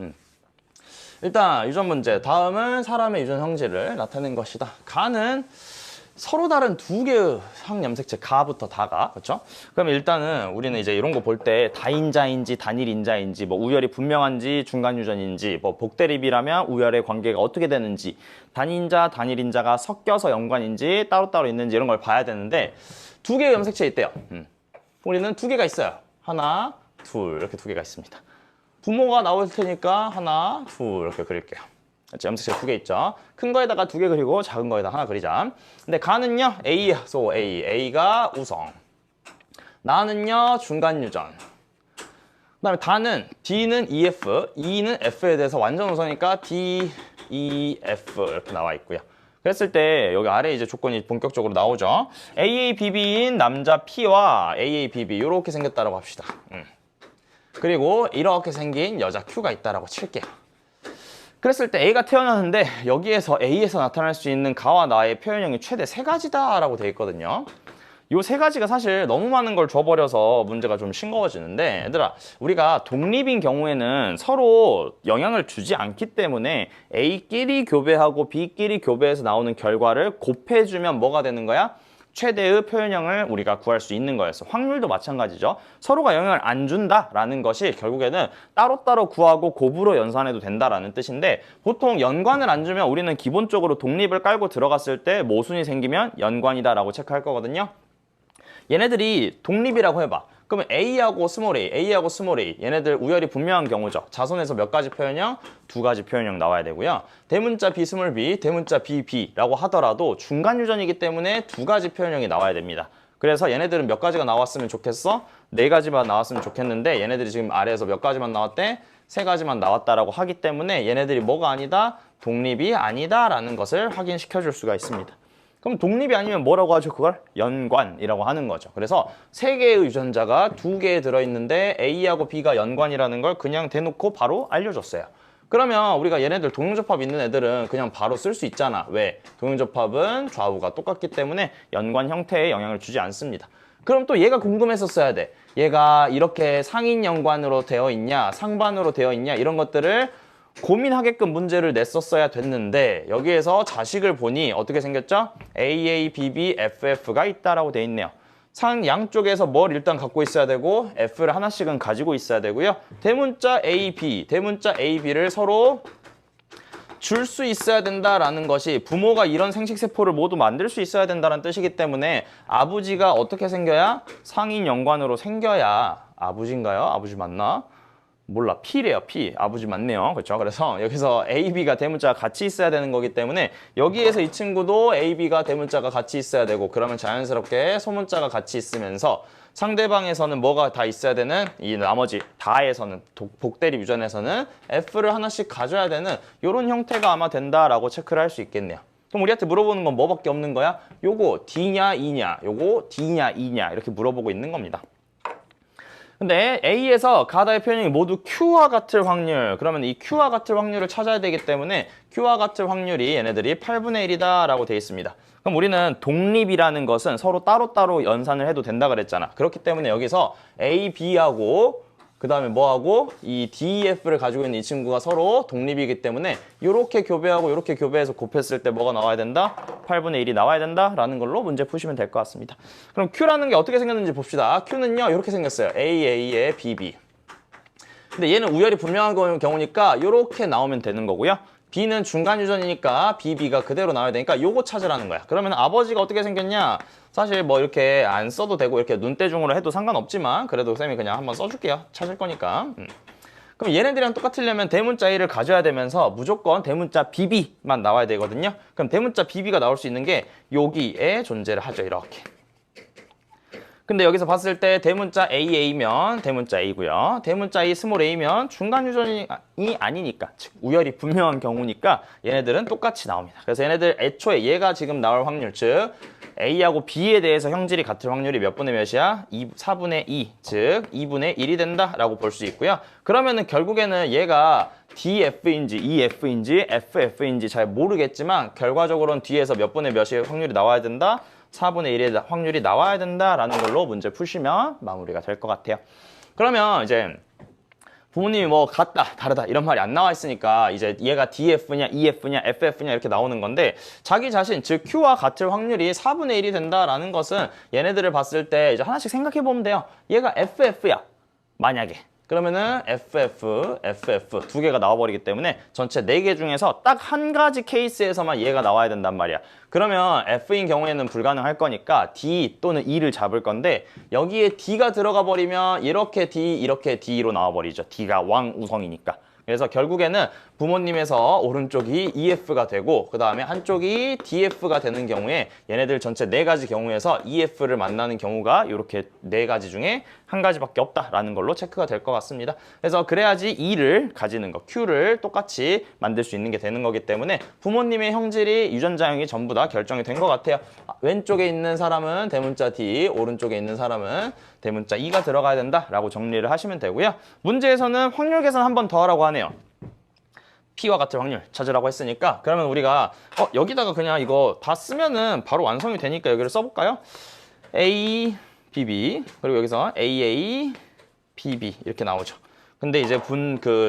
일단 유전 문제. 다음은 사람의 유전 형질을 나타낸 것이다. 가는 서로 다른 두 개의 항염색체 가부터 다가 그렇죠? 그럼 일단은 우리는 이제 이런 거 볼 때 다인자인지 단일인자인지 뭐 우열이 분명한지 중간 유전인지 뭐 복대립이라면 우열의 관계가 어떻게 되는지 단인자 단일인자가 섞여서 연관인지 따로따로 있는지 이런 걸 봐야 되는데 두 개의 염색체 있대요. 우리는 두 개가 있어요. 하나, 둘 이렇게 두 개가 있습니다. 부모가 나올 테니까 하나, 둘 이렇게 그릴게요. 염색체 두 개 있죠. 큰 거에다가 두 개 그리고 작은 거에다 하나 그리자. 근데 가는요 A, A가 우성. 나는요 중간 유전. 그다음에 다는 D는 EF, E는 F에 대해서 완전 우성이니까 D, E, F 이렇게 나와 있고요. 그랬을 때 여기 아래 이제 조건이 본격적으로 나오죠. AABB인 남자 P와 AABB 이렇게 생겼다라고 합시다. 그리고 이렇게 생긴 여자 Q가 있다라고 칠게요. 그랬을 때 A가 태어났는데 여기에서 A에서 나타날 수 있는 가와 나의 표현형이 최대 3가지다라고 되어 있거든요. 이 3가지가 사실 너무 많은 걸 줘버려서 문제가 좀 싱거워지는데 얘들아 우리가 독립인 경우에는 서로 영향을 주지 않기 때문에 A끼리 교배하고 B끼리 교배해서 나오는 결과를 곱해주면 뭐가 되는 거야? 최대의 표현형을 우리가 구할 수 있는 거였어. 확률도 마찬가지죠. 서로가 영향을 안 준다라는 것이 결국에는 따로따로 구하고 곱으로 연산해도 된다라는 뜻인데 보통 연관을 안 주면 우리는 기본적으로 독립을 깔고 들어갔을 때 모순이 생기면 연관이다라고 체크할 거거든요. 얘네들이 독립이라고 해봐. 그러면 A하고 스몰 a, A하고 스몰 a 얘네들 우열이 분명한 경우죠. 자손에서 몇 가지 표현형? 2가지 표현형 나와야 되고요. 대문자 B 스몰 b, 대문자 B, B라고 하더라도 중간 유전이기 때문에 2가지 표현형이 나와야 됩니다. 그래서 얘네들은 몇 가지가 나왔으면 좋겠어? 4가지만 나왔으면 좋겠는데 얘네들이 지금 아래에서 몇 가지만 나왔대? 3가지만 나왔다라고 하기 때문에 얘네들이 뭐가 아니다? 독립이 아니다라는 것을 확인시켜 줄 수가 있습니다. 그럼 독립이 아니면 뭐라고 하죠? 그걸 연관이라고 하는 거죠. 그래서 3개의 유전자가 2개에 들어있는데 A하고 B가 연관이라는 걸 그냥 대놓고 바로 알려줬어요. 그러면 우리가 얘네들 동용접합 있는 애들은 그냥 바로 쓸 수 있잖아. 왜? 동용접합은 좌우가 똑같기 때문에 연관 형태에 영향을 주지 않습니다. 그럼 또 얘가 궁금했었어야 돼. 얘가 이렇게 상인 연관으로 되어 있냐, 상반으로 되어 있냐 이런 것들을 고민하게끔 문제를 냈었어야 됐는데 여기에서 자식을 보니 어떻게 생겼죠? AABBFF가 있다라고 돼 있네요. 상 양쪽에서 뭘 일단 갖고 있어야 되고 F를 하나씩은 가지고 있어야 되고요. 대문자 AB, 대문자 AB를 서로 줄 수 있어야 된다라는 것이 부모가 이런 생식세포를 모두 만들 수 있어야 된다는 뜻이기 때문에 아버지가 어떻게 생겨야? 상인 연관으로 생겨야 아버지인가요? 아버지 맞나? 몰라. P래요. P. 아버지 맞네요. 그렇죠? 그래서 여기서 A, B가 대문자가 같이 있어야 되는 거기 때문에 여기에서 이 친구도 A, B가 대문자가 같이 있어야 되고 그러면 자연스럽게 소문자가 같이 있으면서 상대방에서는 뭐가 다 있어야 되는 이 나머지 다에서는 복대립 유전에서는 F를 하나씩 가져야 되는 이런 형태가 아마 된다라고 체크를 할 수 있겠네요. 그럼 우리한테 물어보는 건 뭐밖에 없는 거야? 요거 D냐 E냐, 요거 D냐 E냐 이렇게 물어보고 있는 겁니다. 근데 A에서 가다의 표현이 모두 Q와 같을 확률, 그러면 이 Q와 같을 확률을 찾아야 되기 때문에 Q와 같을 확률이 얘네들이 8분의 1이다 라고 되어 있습니다. 그럼 우리는 독립이라는 것은 서로 따로따로 연산을 해도 된다 그랬잖아. 그렇기 때문에 여기서 A, B하고 그 다음에 뭐하고 이 DEF를 가지고 있는 이 친구가 서로 독립이기 때문에 이렇게 교배하고 이렇게 교배해서 곱했을 때 뭐가 나와야 된다? 8분의 1이 나와야 된다라는 걸로 문제 푸시면 될 것 같습니다. 그럼 Q라는 게 어떻게 생겼는지 봅시다. Q는요 이렇게 생겼어요. AA에 BB. 근데 얘는 우열이 분명한 경우니까 이렇게 나오면 되는 거고요. B는 중간 유전이니까 BB가 그대로 나와야 되니까 요거 찾으라는 거야. 그러면 아버지가 어떻게 생겼냐? 사실 뭐 이렇게 안 써도 되고 이렇게 눈대중으로 해도 상관없지만 그래도 쌤이 그냥 한번 써줄게요. 찾을 거니까. 그럼 얘네들이랑 똑같으려면 대문자 A를 가져야 되면서 무조건 대문자 BB만 나와야 되거든요. 그럼 대문자 BB가 나올 수 있는 게 여기에 존재를 하죠. 이렇게. 근데 여기서 봤을 때 대문자 AA면 대문자 A고요. 대문자 A 스몰 A면 중간 유전이 아니니까, 즉 우열이 분명한 경우니까 얘네들은 똑같이 나옵니다. 그래서 얘네들 애초에 얘가 지금 나올 확률, 즉 A하고 B에 대해서 형질이 같을 확률이 몇 분의 몇이야? 4분의 2, 즉 2분의 1이 된다라고 볼 수 있고요. 그러면은 결국에는 얘가 DF인지 EF인지 FF인지 잘 모르겠지만 결과적으로는 뒤에서 몇 분의 몇이 확률이 나와야 된다? 4분의 1의 확률이 나와야 된다라는 걸로 문제 푸시면 마무리가 될 것 같아요. 그러면 이제 부모님이 뭐 같다, 다르다 이런 말이 안 나와 있으니까 이제 얘가 DF냐, EF냐, FF냐 이렇게 나오는 건데 자기 자신, 즉 Q와 같을 확률이 4분의 1이 된다라는 것은 얘네들을 봤을 때 이제 하나씩 생각해 보면 돼요. 얘가 FF야. 만약에. 그러면은 FF 두 개가 나와버리기 때문에 전체 4개 중에서 딱 한 가지 케이스에서만 얘가 나와야 된단 말이야. 그러면 F인 경우에는 불가능할 거니까 D 또는 E를 잡을 건데 여기에 D가 들어가 버리면 이렇게 D, 이렇게 D로 나와버리죠. D가 왕우성이니까. 그래서 결국에는 부모님에서 오른쪽이 EF가 되고 그 다음에 한쪽이 DF가 되는 경우에 얘네들 전체 4가지 경우에서 EF를 만나는 경우가 이렇게 4가지 중에 한 가지밖에 없다라는 걸로 체크가 될 것 같습니다. 그래서 그래야지 E를 가지는 거, Q를 똑같이 만들 수 있는 게 되는 거기 때문에 부모님의 형질이 유전자형이 전부 다 결정이 된 것 같아요. 왼쪽에 있는 사람은 대문자 D, 오른쪽에 있는 사람은 대문자 E가 들어가야 된다라고 정리를 하시면 되고요. 문제에서는 확률 계산 한 번 더 하라고 하네요. P와 같은 확률 찾으라고 했으니까 그러면 우리가 여기다가 그냥 이거 다 쓰면은 바로 완성이 되니까 여기를 써볼까요? A, BB 그리고 여기서 AA, BB 이렇게 나오죠. 근데 이제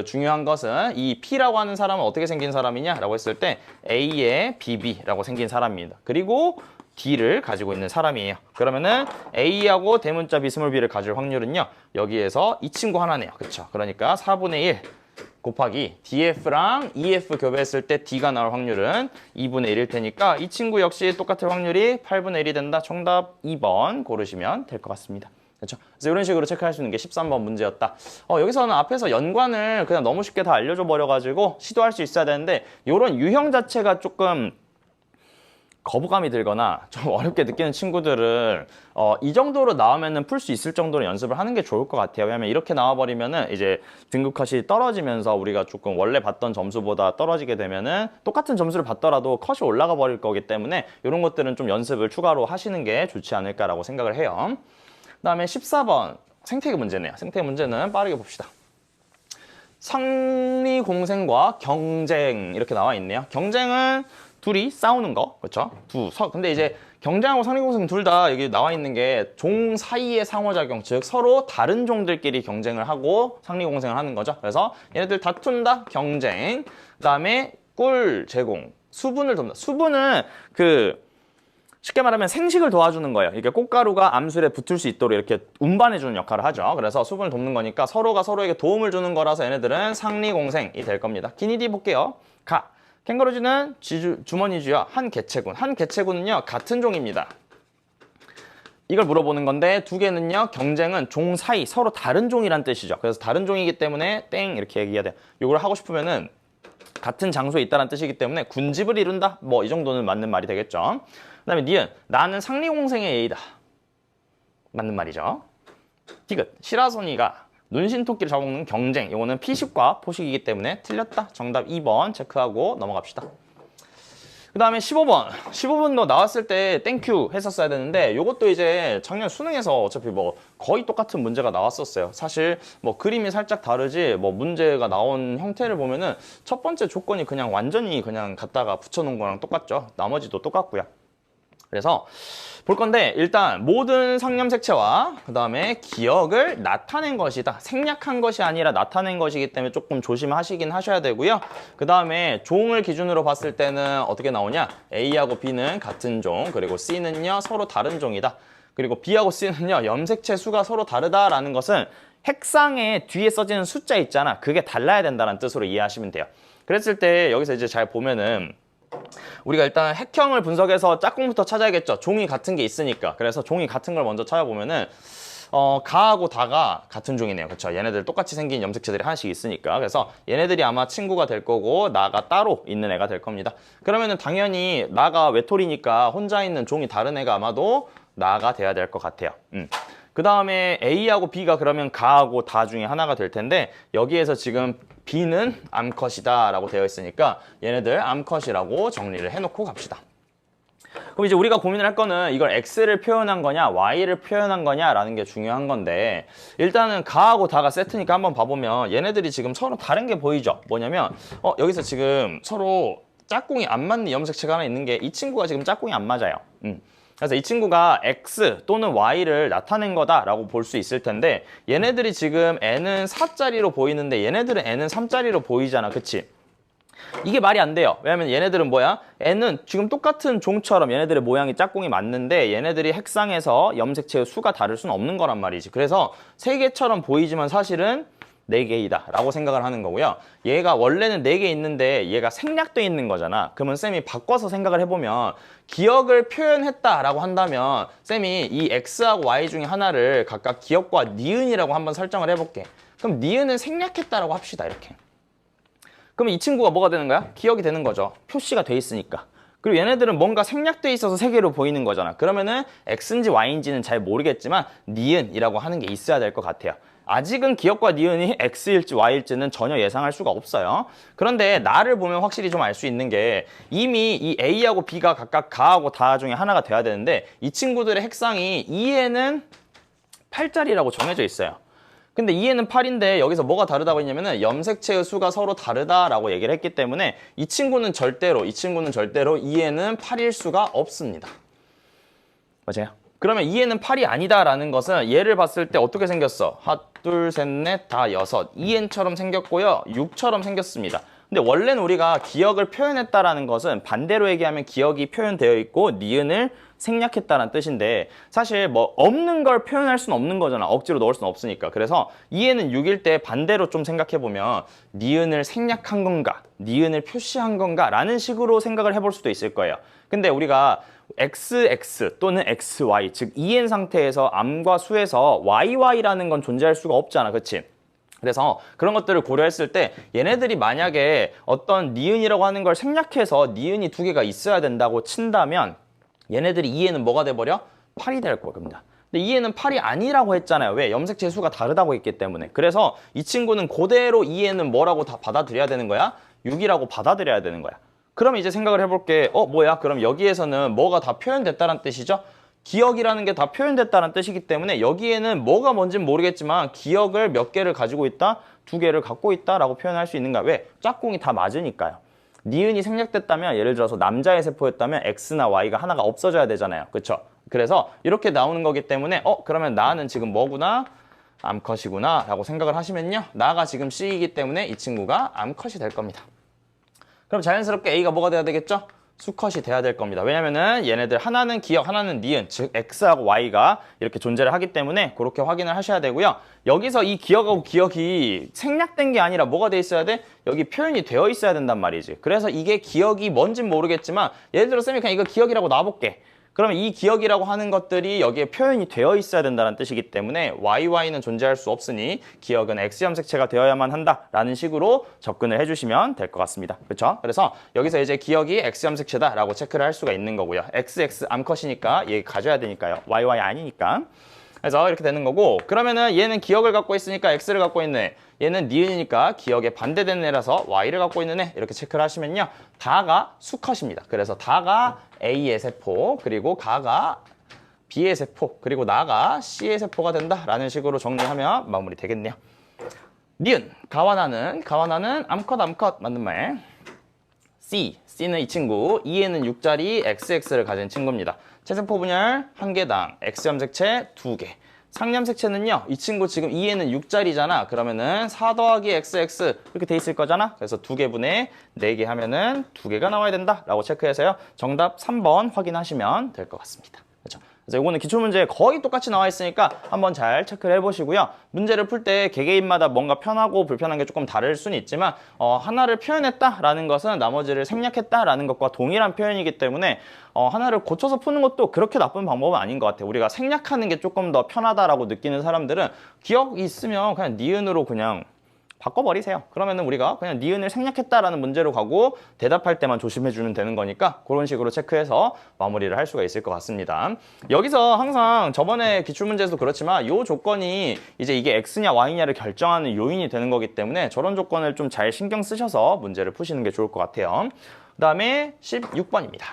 중요한 것은 이 P라고 하는 사람은 어떻게 생긴 사람이냐라고 했을 때 A의 BB라고 생긴 사람입니다. 그리고 D를 가지고 있는 사람이에요. 그러면은 A하고 대문자 비스몰 B를 가질 확률은요. 여기에서 이 친구 하나네요. 그렇죠? 그러니까 4분의 1 곱하기 DF랑 EF 교배했을 때 D가 나올 확률은 2분의 1일 테니까 이 친구 역시 똑같을 확률이 8분의 1이 된다. 정답 2번 고르시면 될 것 같습니다. 그렇죠? 그래서 이런 식으로 체크할 수 있는 게 13번 문제였다. 여기서는 앞에서 연관을 그냥 너무 쉽게 다 알려줘 버려가지고 시도할 수 있어야 되는데 이런 유형 자체가 조금 거부감이 들거나 좀 어렵게 느끼는 친구들은 이 정도로 나오면은 풀 수 있을 정도로 연습을 하는 게 좋을 것 같아요. 왜냐면 이렇게 나와버리면은 이제 등급컷이 떨어지면서 우리가 조금 원래 받던 점수보다 떨어지게 되면은 똑같은 점수를 받더라도 컷이 올라가 버릴 거기 때문에 이런 것들은 좀 연습을 추가로 하시는 게 좋지 않을까라고 생각을 해요. 그다음에 14번 생태계 문제네요. 생태계 문제는 빠르게 봅시다. 상리공생과 경쟁 이렇게 나와 있네요. 경쟁은 둘이 싸우는 거, 그렇죠? 근데 이제 경쟁하고 상리공생 둘 다 여기 나와 있는 게 종 사이의 상호작용, 즉 서로 다른 종들끼리 경쟁을 하고 상리공생을 하는 거죠. 그래서 얘네들 다툰다, 경쟁. 그다음에 꿀 제공, 수분을 돕는다. 수분은 쉽게 말하면 생식을 도와주는 거예요. 이게 꽃가루가 암술에 붙을 수 있도록 이렇게 운반해주는 역할을 하죠. 그래서 수분을 돕는 거니까 서로가 서로에게 도움을 주는 거라서 얘네들은 상리공생이 될 겁니다. 기니디 볼게요. 캥거루쥐는 주머니쥐와 한 개체군. 한 개체군은요, 같은 종입니다. 이걸 물어보는 건데 두 개는요, 경쟁은 종 사이, 서로 다른 종이란 뜻이죠. 그래서 다른 종이기 때문에 땡 이렇게 얘기해야 돼요. 이걸 하고 싶으면은 같은 장소에 있다는 뜻이기 때문에 군집을 이룬다? 뭐 이 정도는 맞는 말이 되겠죠. 그 다음에 니은, 나는 상리공생의 예의다. 맞는 말이죠. 디귿, 시라소니가 눈신토끼를 잡아먹는 경쟁. 이거는 피식과 포식이기 때문에 틀렸다. 정답 2번 체크하고 넘어갑시다. 그 다음에 15번. 15번도 나왔을 때 땡큐 했었어야 되는데 이것도 이제 작년 수능에서 어차피 뭐 거의 똑같은 문제가 나왔었어요. 사실 뭐 그림이 살짝 다르지 뭐 문제가 나온 형태를 보면은 첫 번째 조건이 그냥 완전히 그냥 갖다가 붙여놓은 거랑 똑같죠. 나머지도 똑같고요. 그래서 볼 건데 일단 모든 상념색체와 그 다음에 기억을 나타낸 것이다. 생략한 것이 아니라 나타낸 것이기 때문에 조금 조심하시긴 하셔야 되고요. 그 다음에 종을 기준으로 봤을 때는 어떻게 나오냐? A하고 B는 같은 종, 그리고 C는요 서로 다른 종이다. 그리고 B하고 C는요 염색체 수가 서로 다르다라는 것은 핵상에 뒤에 써지는 숫자 있잖아. 그게 달라야 된다는 뜻으로 이해하시면 돼요. 그랬을 때 여기서 이제 잘 보면은 우리가 일단 핵형을 분석해서 짝꿍부터 찾아야겠죠. 종이 같은 게 있으니까. 그래서 종이 같은 걸 먼저 찾아보면은 가하고 다가 같은 종이네요. 그렇죠? 얘네들 똑같이 생긴 염색체들이 하나씩 있으니까. 그래서 얘네들이 아마 친구가 될 거고 나가 따로 있는 애가 될 겁니다. 그러면은 당연히 나가 외톨이니까 혼자 있는 종이 다른 애가 아마도 나가 돼야 될 것 같아요. 그 다음에 A하고 B가 그러면 가하고 다 중에 하나가 될 텐데 여기에서 지금 B는 암컷이다 라고 되어 있으니까 얘네들 암컷이라고 정리를 해놓고 갑시다. 그럼 이제 우리가 고민을 할 거는 이걸 X를 표현한 거냐 Y를 표현한 거냐 라는 게 중요한 건데 일단은 가하고 다가 세트니까 한번 봐보면 얘네들이 지금 서로 다른 게 보이죠? 뭐냐면 여기서 지금 서로 짝꿍이 안 맞는 염색체가 하나 있는 게 이 친구가 지금 짝꿍이 안 맞아요. 그래서 이 친구가 X 또는 Y를 나타낸 거다라고 볼 수 있을 텐데 얘네들이 지금 N은 4짜리로 보이는데 얘네들은 N은 3짜리로 보이잖아. 그치? 이게 말이 안 돼요. 왜냐면 얘네들은 뭐야? N은 지금 똑같은 종처럼 얘네들의 모양이 짝꿍이 맞는데 얘네들이 핵상에서 염색체의 수가 다를 수는 없는 거란 말이지. 그래서 세 개처럼 보이지만 사실은 4개이다 라고 생각을 하는 거고요. 얘가 원래는 4개 있는데 얘가 생략돼 있는 거잖아. 그러면 쌤이 바꿔서 생각을 해보면 기억을 표현했다 라고 한다면 쌤이 이 X하고 Y 중에 하나를 각각 기억과 니은이라고 한번 설정을 해볼게. 그럼 니은은 생략했다라고 합시다. 이렇게. 그럼 이 친구가 뭐가 되는 거야? 기억이 되는 거죠. 표시가 돼 있으니까. 그리고 얘네들은 뭔가 생략돼 있어서 3개로 보이는 거잖아. 그러면은 X인지 Y인지는 잘 모르겠지만 니은이라고 하는 게 있어야 될 것 같아요. 아직은 기억과 니은이 X일지 Y일지는 전혀 예상할 수가 없어요. 그런데 나를 보면 확실히 좀 알 수 있는 게 이미 이 A하고 B가 각각 가하고 다 중에 하나가 돼야 되는데 이 친구들의 핵상이 2에는 8짜리라고 정해져 있어요. 근데 2에는 8인데 여기서 뭐가 다르다고 했냐면은 염색체의 수가 서로 다르다라고 얘기를 했기 때문에 이 친구는 절대로 2에는 8일 수가 없습니다. 맞아요? 그러면 2에는 8이 아니다라는 것은 얘를 봤을 때 어떻게 생겼어? 하나, 둘, 셋, 넷, 다, 여섯. 2n처럼 생겼고요. 6처럼 생겼습니다. 근데 원래는 우리가 기억을 표현했다라는 것은 반대로 얘기하면 기억이 표현되어 있고 니은을 생략했다는 뜻인데 사실 뭐 없는 걸 표현할 수는 없는 거잖아. 억지로 넣을 수는 없으니까. 그래서 2에는 6일 때 반대로 좀 생각해보면 니은을 생략한 건가? 니은을 표시한 건가? 라는 식으로 생각을 해볼 수도 있을 거예요. 근데 우리가 XX 또는 XY 즉 EN 상태에서 암과 수에서 YY라는 건 존재할 수가 없잖아. 그치? 그래서 그런 것들을 고려했을 때 얘네들이 만약에 어떤 니은이라고 하는 걸 생략해서 니은이 2개가 있어야 된다고 친다면 얘네들이 2에는 뭐가 돼버려? 8이 될 겁니다. 근데 2에는 8이 아니라고 했잖아요. 왜? 염색체 수가 다르다고 했기 때문에. 그래서 이 친구는 그대로 2에는 뭐라고 다 받아들여야 되는 거야? 6이라고 받아들여야 되는 거야. 그럼 이제 생각을 해볼게. 뭐야? 그럼 여기에서는 뭐가 다 표현됐다는 뜻이죠? 기억이라는 게 다 표현됐다는 뜻이기 때문에 여기에는 뭐가 뭔지는 모르겠지만 기억을 몇 개를 가지고 있다? 2개를 갖고 있다라고 표현할 수 있는가? 왜? 짝꿍이 다 맞으니까요. 니은이 생략됐다면 예를 들어서 남자의 세포였다면 X나 Y가 하나가 없어져야 되잖아요. 그렇죠? 그래서 이렇게 나오는 거기 때문에 그러면 나는 지금 뭐구나? 암컷이구나 라고 생각을 하시면요. 나가 지금 C이기 때문에 이 친구가 암컷이 될 겁니다. 그럼 자연스럽게 A가 뭐가 돼야 되겠죠? 수컷이 돼야 될 겁니다. 왜냐면은 얘네들 하나는 기억, 하나는 니은, 즉 X하고 Y가 이렇게 존재를 하기 때문에 그렇게 확인을 하셔야 되고요. 여기서 이 기억하고 기억이 생략된 게 아니라 뭐가 돼 있어야 돼? 여기 표현이 되어 있어야 된단 말이지. 그래서 이게 기억이 뭔진 모르겠지만 예를 들어 쌤이 그냥 이거 기억이라고 놔볼게. 그러면 이 기억이라고 하는 것들이 여기에 표현이 되어 있어야 된다는 뜻이기 때문에 YY는 존재할 수 없으니 기억은 X 염색체가 되어야만 한다라는 식으로 접근을 해주시면 될 것 같습니다. 그렇죠? 그래서 여기서 이제 기억이 X 염색체다라고 체크를 할 수가 있는 거고요. XX 암컷이니까 얘 가져야 되니까요. YY 아니니까. 그래서 이렇게 되는 거고 그러면은 얘는 기억을 갖고 있으니까 X를 갖고 있네. 얘는 니은이니까 기억에 반대되는 애라서 Y를 갖고 있는 애 이렇게 체크를 하시면요. 다가 수컷입니다. 그래서 다가 A의 세포 그리고 가가 B의 세포 그리고 나가 C의 세포가 된다라는 식으로 정리하면 마무리 되겠네요. 니은 가와 나는 암컷 맞는 말. C는 이 친구 2에는 6짜리 XX를 가진 친구입니다. 체세포 분열 1개당 X 염색체 2개. 상염색체는요, 이 친구 지금 2에는 6짜리잖아. 그러면은 4 더하기 XX 이렇게 돼 있을 거잖아. 그래서 2개분의 4개 하면은 2개가 나와야 된다 라고 체크해서요. 정답 3번 확인하시면 될 것 같습니다. 그렇죠? 그래서 이거는 기출문제에 거의 똑같이 나와 있으니까 한번 잘 체크를 해보시고요. 문제를 풀 때 개개인마다 뭔가 편하고 불편한 게 조금 다를 수는 있지만 하나를 표현했다라는 것은 나머지를 생략했다라는 것과 동일한 표현이기 때문에 하나를 고쳐서 푸는 것도 그렇게 나쁜 방법은 아닌 것 같아요. 우리가 생략하는 게 조금 더 편하다라고 느끼는 사람들은 기억이 있으면 그냥 니은으로 그냥 바꿔버리세요. 그러면은 우리가 그냥 니은을 생략했다라는 문제로 가고 대답할 때만 조심해주면 되는 거니까 그런 식으로 체크해서 마무리를 할 수가 있을 것 같습니다. 여기서 항상 저번에 기출문제에서도 그렇지만 이 조건이 이제 이게 X냐 Y냐를 결정하는 요인이 되는 거기 때문에 저런 조건을 좀 잘 신경 쓰셔서 문제를 푸시는 게 좋을 것 같아요. 그 다음에 16번입니다.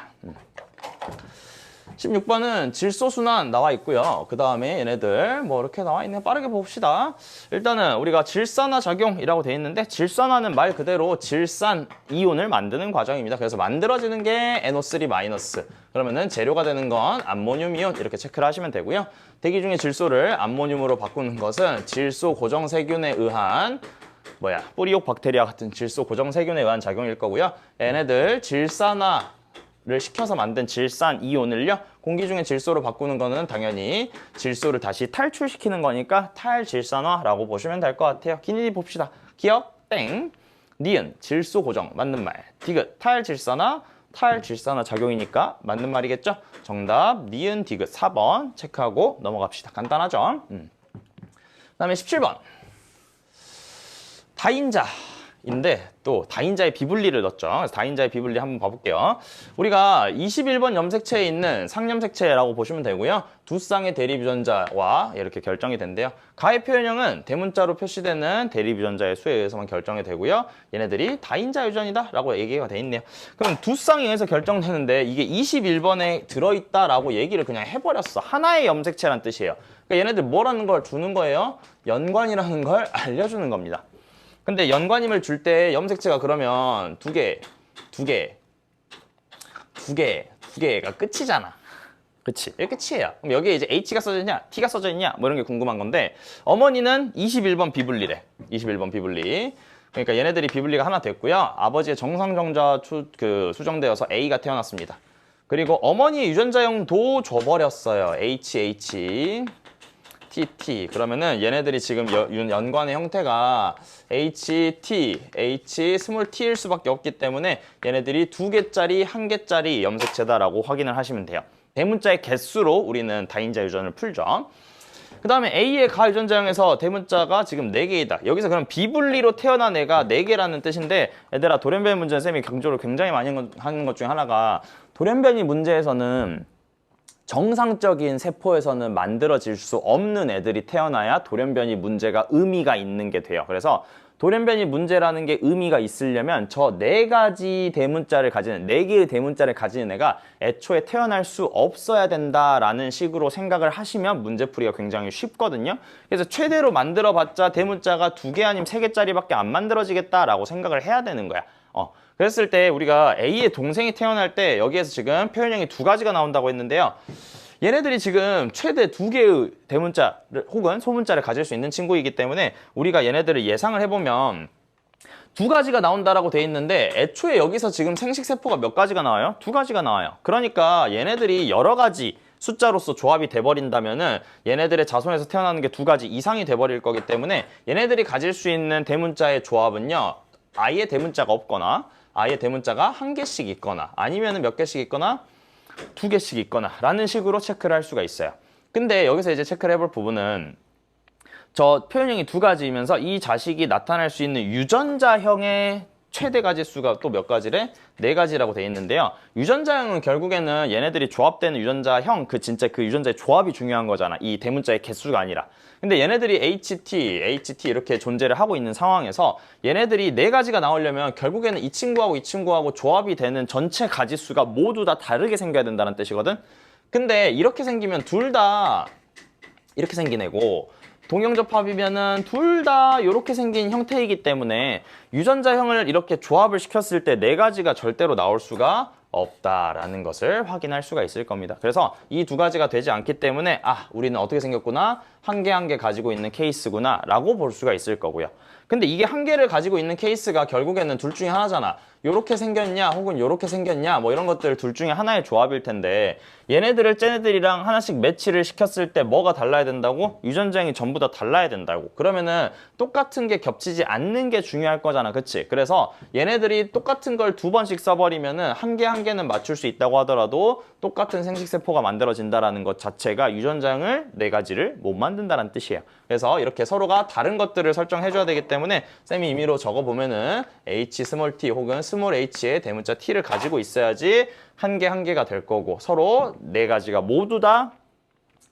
16번은 질소순환 나와 있고요. 그 다음에 얘네들 뭐 이렇게 나와 있네요. 빠르게 봅시다. 일단은 우리가 질산화 작용이라고 돼 있는데 질산화는 말 그대로 질산 이온을 만드는 과정입니다. 그래서 만들어지는 게 NO3-. 그러면은 재료가 되는 건 암모늄 이온 이렇게 체크를 하시면 되고요. 대기 중의 질소를 암모늄으로 바꾸는 것은 질소 고정 세균에 의한 뿌리옥 박테리아 같은 질소 고정 세균에 의한 작용일 거고요. 얘네들 질산화를 시켜서 만든 질산 이온을요 공기 중에 질소로 바꾸는 거는 당연히 질소를 다시 탈출시키는 거니까 탈질산화라고 보시면 될 것 같아요. 기니 봅시다. 기억 땡, 니은 질소 고정 맞는 말, 디귿 탈질산화 탈질산화 작용이니까 맞는 말이겠죠. 정답 니은 디귿 4번 체크하고 넘어갑시다. 간단하죠. 그다음에 17번 다인자인데 또 다인자의 비분리를 넣었죠. 그래서 다인자의 비분리 한번 봐볼게요. 우리가 21번 염색체에 있는 상염색체라고 보시면 되고요. 두 쌍의 대립유전자와 이렇게 결정이 된대요. 가의 표현형은 대문자로 표시되는 대립유전자의 수에 의해서만 결정이 되고요. 얘네들이 다인자 유전이다 라고 얘기가 돼 있네요. 그럼 두 쌍에 의해서 결정되는데 이게 21번에 들어있다라고 얘기를 그냥 해버렸어. 하나의 염색체란 뜻이에요. 그러니까 얘네들 뭐라는 걸 주는 거예요? 연관이라는 걸 알려주는 겁니다. 근데 연관임을 줄 때 염색체가 그러면 두 개가 끝이잖아. 그치? 이게 끝이에요. 그럼 여기에 이제 H가 써져 있냐, T가 써져 있냐, 뭐 이런 게 궁금한 건데 어머니는 21번 비분리래. 21번 비분리. 그러니까 얘네들이 비분리가 하나 됐고요. 아버지의 정상정자 수정되어서 A가 태어났습니다. 그리고 어머니의 유전자형도 줘버렸어요. HH. TT. 그러면은 얘네들이 지금 연관의 형태가 HT, H 스몰 t일 수밖에 없기 때문에 얘네들이 2개짜리, 1개짜리 염색체다라고 확인을 하시면 돼요. 대문자의 개수로 우리는 다인자 유전을 풀죠. 그 다음에 A의 가 유전자형에서 대문자가 지금 4개이다. 여기서 그럼 비분리로 태어난 애가 4개라는 뜻인데 얘들아 돌연변이 문제는 쌤이 강조를 굉장히 많이 하는 것 중에 하나가 돌연변이 문제에서는 정상적인 세포에서는 만들어질 수 없는 애들이 태어나야 돌연변이 문제가 의미가 있는 게 돼요. 그래서 돌연변이 문제라는 게 의미가 있으려면 저 4가지 대문자를 가지는 4개의 대문자를 가지는 애가 애초에 태어날 수 없어야 된다라는 식으로 생각을 하시면 문제풀이가 굉장히 쉽거든요. 그래서 최대로 만들어봤자 대문자가 2개 아니면 3개짜리밖에 안 만들어지겠다라고 생각을 해야 되는 거야. 그랬을 때 우리가 A의 동생이 태어날 때 여기에서 지금 표현형이 2가지가 나온다고 했는데요. 얘네들이 지금 최대 2개의 대문자를 혹은 소문자를 가질 수 있는 친구이기 때문에 우리가 얘네들을 예상을 해보면 2가지가 나온다라고 돼 있는데 애초에 여기서 지금 생식세포가 몇 가지가 나와요? 2가지가 나와요. 그러니까 얘네들이 여러 가지 숫자로서 조합이 돼버린다면은 얘네들의 자손에서 태어나는 게 2가지 이상이 돼버릴 거기 때문에 얘네들이 가질 수 있는 대문자의 조합은요. 아예 대문자가 없거나 아예 대문자가 1개씩 있거나 아니면은 몇 개씩 있거나 2개씩 있거나 라는 식으로 체크를 할 수가 있어요. 근데 여기서 이제 체크를 해볼 부분은 저 표현형이 2가지이면서 이 자식이 나타날 수 있는 유전자형의 최대 가지수가 또 몇 가지래? 4가지라고 돼 있는데요. 유전자형은 결국에는 얘네들이 조합되는 유전자형 진짜 그 유전자의 조합이 중요한 거잖아. 이 대문자의 개수가 아니라. 근데 얘네들이 HT 이렇게 존재를 하고 있는 상황에서 얘네들이 4가지가 나오려면 결국에는 이 친구하고 이 친구하고 조합이 되는 전체 가지수가 모두 다 다르게 생겨야 된다는 뜻이거든. 근데 이렇게 생기면 둘 다 이렇게 생긴 애고 동형접합이면은 둘 다 이렇게 생긴 형태이기 때문에 유전자형을 이렇게 조합을 시켰을 때 4가지가 절대로 나올 수가 없다라는 것을 확인할 수가 있을 겁니다. 그래서 이 2가지가 되지 않기 때문에 우리는 어떻게 생겼구나, 한 개 한 개 가지고 있는 케이스구나 라고 볼 수가 있을 거고요. 근데 이게 한 개를 가지고 있는 케이스가 결국에는 둘 중에 하나잖아. 요렇게 생겼냐 혹은 요렇게 생겼냐 뭐 이런 것들 둘 중에 하나의 조합일 텐데 얘네들을 쟤네들이랑 하나씩 매치를 시켰을 때 뭐가 달라야 된다고? 유전장이 전부 다 달라야 된다고. 그러면은 똑같은 게 겹치지 않는 게 중요할 거잖아. 그치? 그래서 얘네들이 똑같은 걸 두 번씩 써버리면은 한 개 한 개는 맞출 수 있다고 하더라도 똑같은 생식세포가 만들어진다라는 것 자체가 유전장을 네 가지를 못 만든다는 뜻이에요. 그래서 이렇게 서로가 다른 것들을 설정해줘야 되기 때문에 쌤이 임의로 적어보면은 H 스몰 t 혹은 스몰 h의 대문자 t를 가지고 있어야지 한 개 한 개가 될 거고 서로 네 가지가 모두 다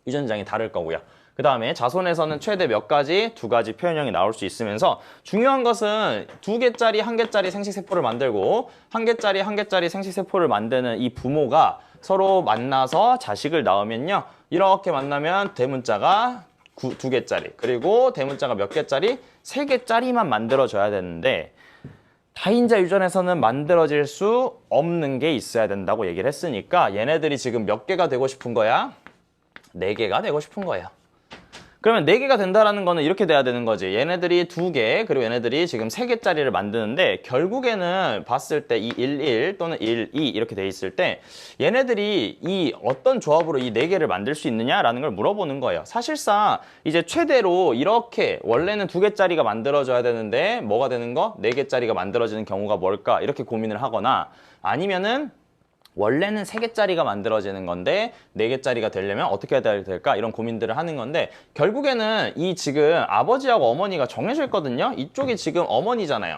유전장이 다를 거고요. 그 다음에 자손에서는 최대 몇 가지? 두 가지 표현형이 나올 수 있으면서 중요한 것은 두 개짜리 한 개짜리 생식세포를 만들고 한 개짜리 한 개짜리 생식세포를 만드는 이 부모가 서로 만나서 자식을 낳으면요. 이렇게 만나면 대문자가 두 개짜리 그리고 대문자가 몇 개짜리? 세 개짜리만 만들어져야 되는데 다인자 유전에서는 만들어질 수 없는 게 있어야 된다고 얘기를 했으니까 얘네들이 지금 몇 개가 되고 싶은 거야? 네 개가 되고 싶은 거예요. 그러면 4개가 된다라는 거는 이렇게 돼야 되는 거지. 얘네들이 2개, 그리고 얘네들이 지금 3개짜리를 만드는데 결국에는 봤을 때 이 1, 1 또는 1, 2 이렇게 돼 있을 때 얘네들이 이 어떤 조합으로 이 4개를 만들 수 있느냐라는 걸 물어보는 거예요. 사실상 이제 최대로 이렇게 원래는 2개짜리가 만들어져야 되는데 뭐가 되는 거? 4개짜리가 만들어지는 경우가 뭘까? 이렇게 고민을 하거나 아니면은 원래는 3개짜리가 만들어지는 건데 4개짜리가 되려면 어떻게 해야 될까? 이런 고민들을 하는 건데 결국에는 이 지금 아버지하고 어머니가 정해져 있거든요. 이쪽이 지금 어머니잖아요.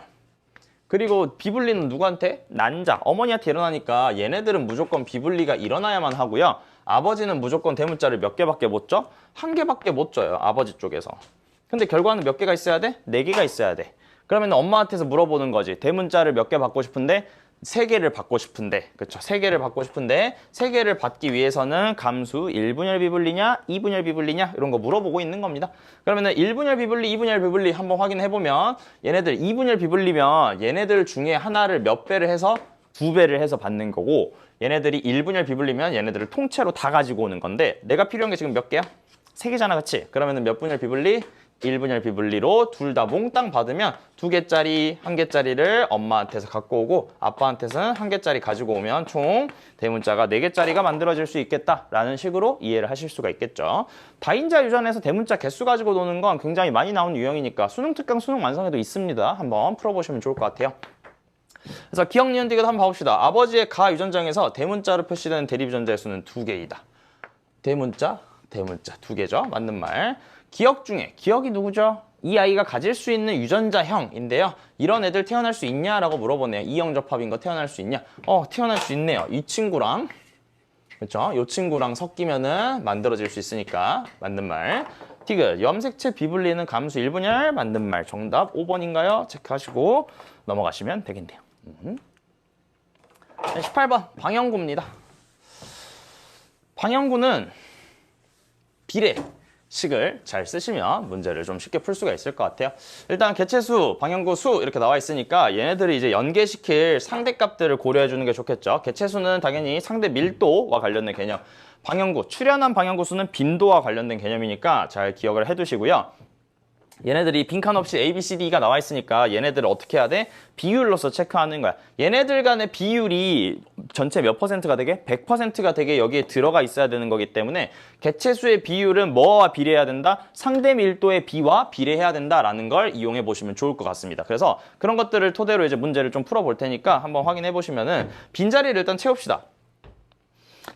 그리고 비분리는 누구한테? 난자, 어머니한테 일어나니까 얘네들은 무조건 비분리가 일어나야만 하고요. 아버지는 무조건 대문자를 몇 개밖에 못 줘? 한 개밖에 못 줘요. 아버지 쪽에서. 근데 결과는 몇 개가 있어야 돼? 4개가 있어야 돼. 그러면 엄마한테서 물어보는 거지. 대문자를 몇 개 받고 싶은데 3개를 받고 싶은데, 그쵸? 3개를 받고 싶은데 3개를 받기 위해서는 감수 1분열 비분리냐 2분열 비분리냐 이런 거 물어보고 있는 겁니다. 그러면은 1분열 비분리 2분열 비분리 한번 확인해 보면 얘네들 2분열 비분리면 얘네들 중에 하나를 몇 배를 해서 2배를 해서 받는 거고 얘네들이 1분열 비분리면 얘네들을 통째로 다 가지고 오는 건데 내가 필요한 게 지금 몇 개야? 3개잖아, 그치? 그러면은 몇 분열 비분리? 1분열 비분리로 둘 다 몽땅 받으면 2개짜리, 1개짜리를 엄마한테서 갖고 오고 아빠한테서는 1개짜리 가지고 오면 총 대문자가 4개짜리가 만들어질 수 있겠다라는 식으로 이해를 하실 수가 있겠죠. 다인자 유전에서 대문자 개수 가지고 노는 건 굉장히 많이 나오는 유형이니까 수능 특강, 수능 완성에도 있습니다. 한번 풀어보시면 좋을 것 같아요. 그래서 기억, 니은, 디귿 한번 봐봅시다. 아버지의 가 유전장에서 대문자로 표시되는 대립 유전자의 수는 2개이다. 대문자, 대문자 2개죠. 맞는 말. 기억 중에 기억이 누구죠? 이 아이가 가질 수 있는 유전자형인데요. 이런 애들 태어날 수 있냐라고 물어보네요. 이형접합인 거 태어날 수 있냐? 태어날 수 있네요. 이 친구랑 그렇죠? 이 친구랑 섞이면은 만들어질 수 있으니까 맞는 말. 디귿 염색체 비분리는 감수 1분열 맞는 말. 정답 5번인가요? 체크하시고 넘어가시면 되겠네요. 18번 방형구입니다. 방형구는 비례 식을 잘 쓰시면 문제를 좀 쉽게 풀 수가 있을 것 같아요. 일단 개체수, 방형구 수 이렇게 나와 있으니까 얘네들이 이제 연계시킬 상대값들을 고려해 주는 게 좋겠죠. 개체수는 당연히 상대 밀도와 관련된 개념. 방형구, 출현한 방형구 수는 빈도와 관련된 개념이니까 잘 기억을 해 두시고요. 얘네들이 빈칸 없이 A, B, C, D가 나와 있으니까 얘네들을 어떻게 해야 돼? 비율로서 체크하는 거야. 얘네들 간의 비율이 전체 몇 퍼센트가 되게? 100%가 되게 여기에 들어가 있어야 되는 거기 때문에 개체수의 비율은 뭐와 비례해야 된다? 상대 밀도의 비와 비례해야 된다라는 걸 이용해 보시면 좋을 것 같습니다. 그래서 그런 것들을 토대로 이제 문제를 좀 풀어볼 테니까 한번 확인해 보시면은 빈자리를 일단 채웁시다.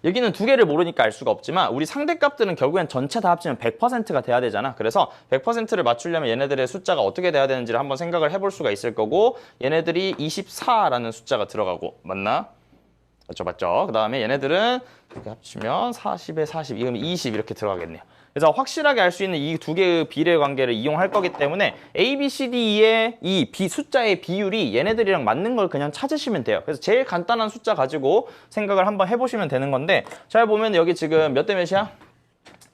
여기는 2개를 모르니까 알 수가 없지만 우리 상대값들은 결국엔 전체 다 합치면 100%가 돼야 되잖아. 그래서 100%를 맞추려면 얘네들의 숫자가 어떻게 돼야 되는지를 한번 생각을 해볼 수가 있을 거고 얘네들이 24라는 숫자가 들어가고 맞나? 맞죠? 그 다음에 얘네들은 이렇게 합치면 40에 40, 이거면 20 이렇게 들어가겠네요. 그래서 확실하게 알 수 있는 이 2개의 비례 관계를 이용할 거기 때문에 A, B, C, D의 이 숫자의 비율이 얘네들이랑 맞는 걸 그냥 찾으시면 돼요. 그래서 제일 간단한 숫자 가지고 생각을 한번 해보시면 되는 건데 잘 보면 여기 지금 몇 대 몇이야?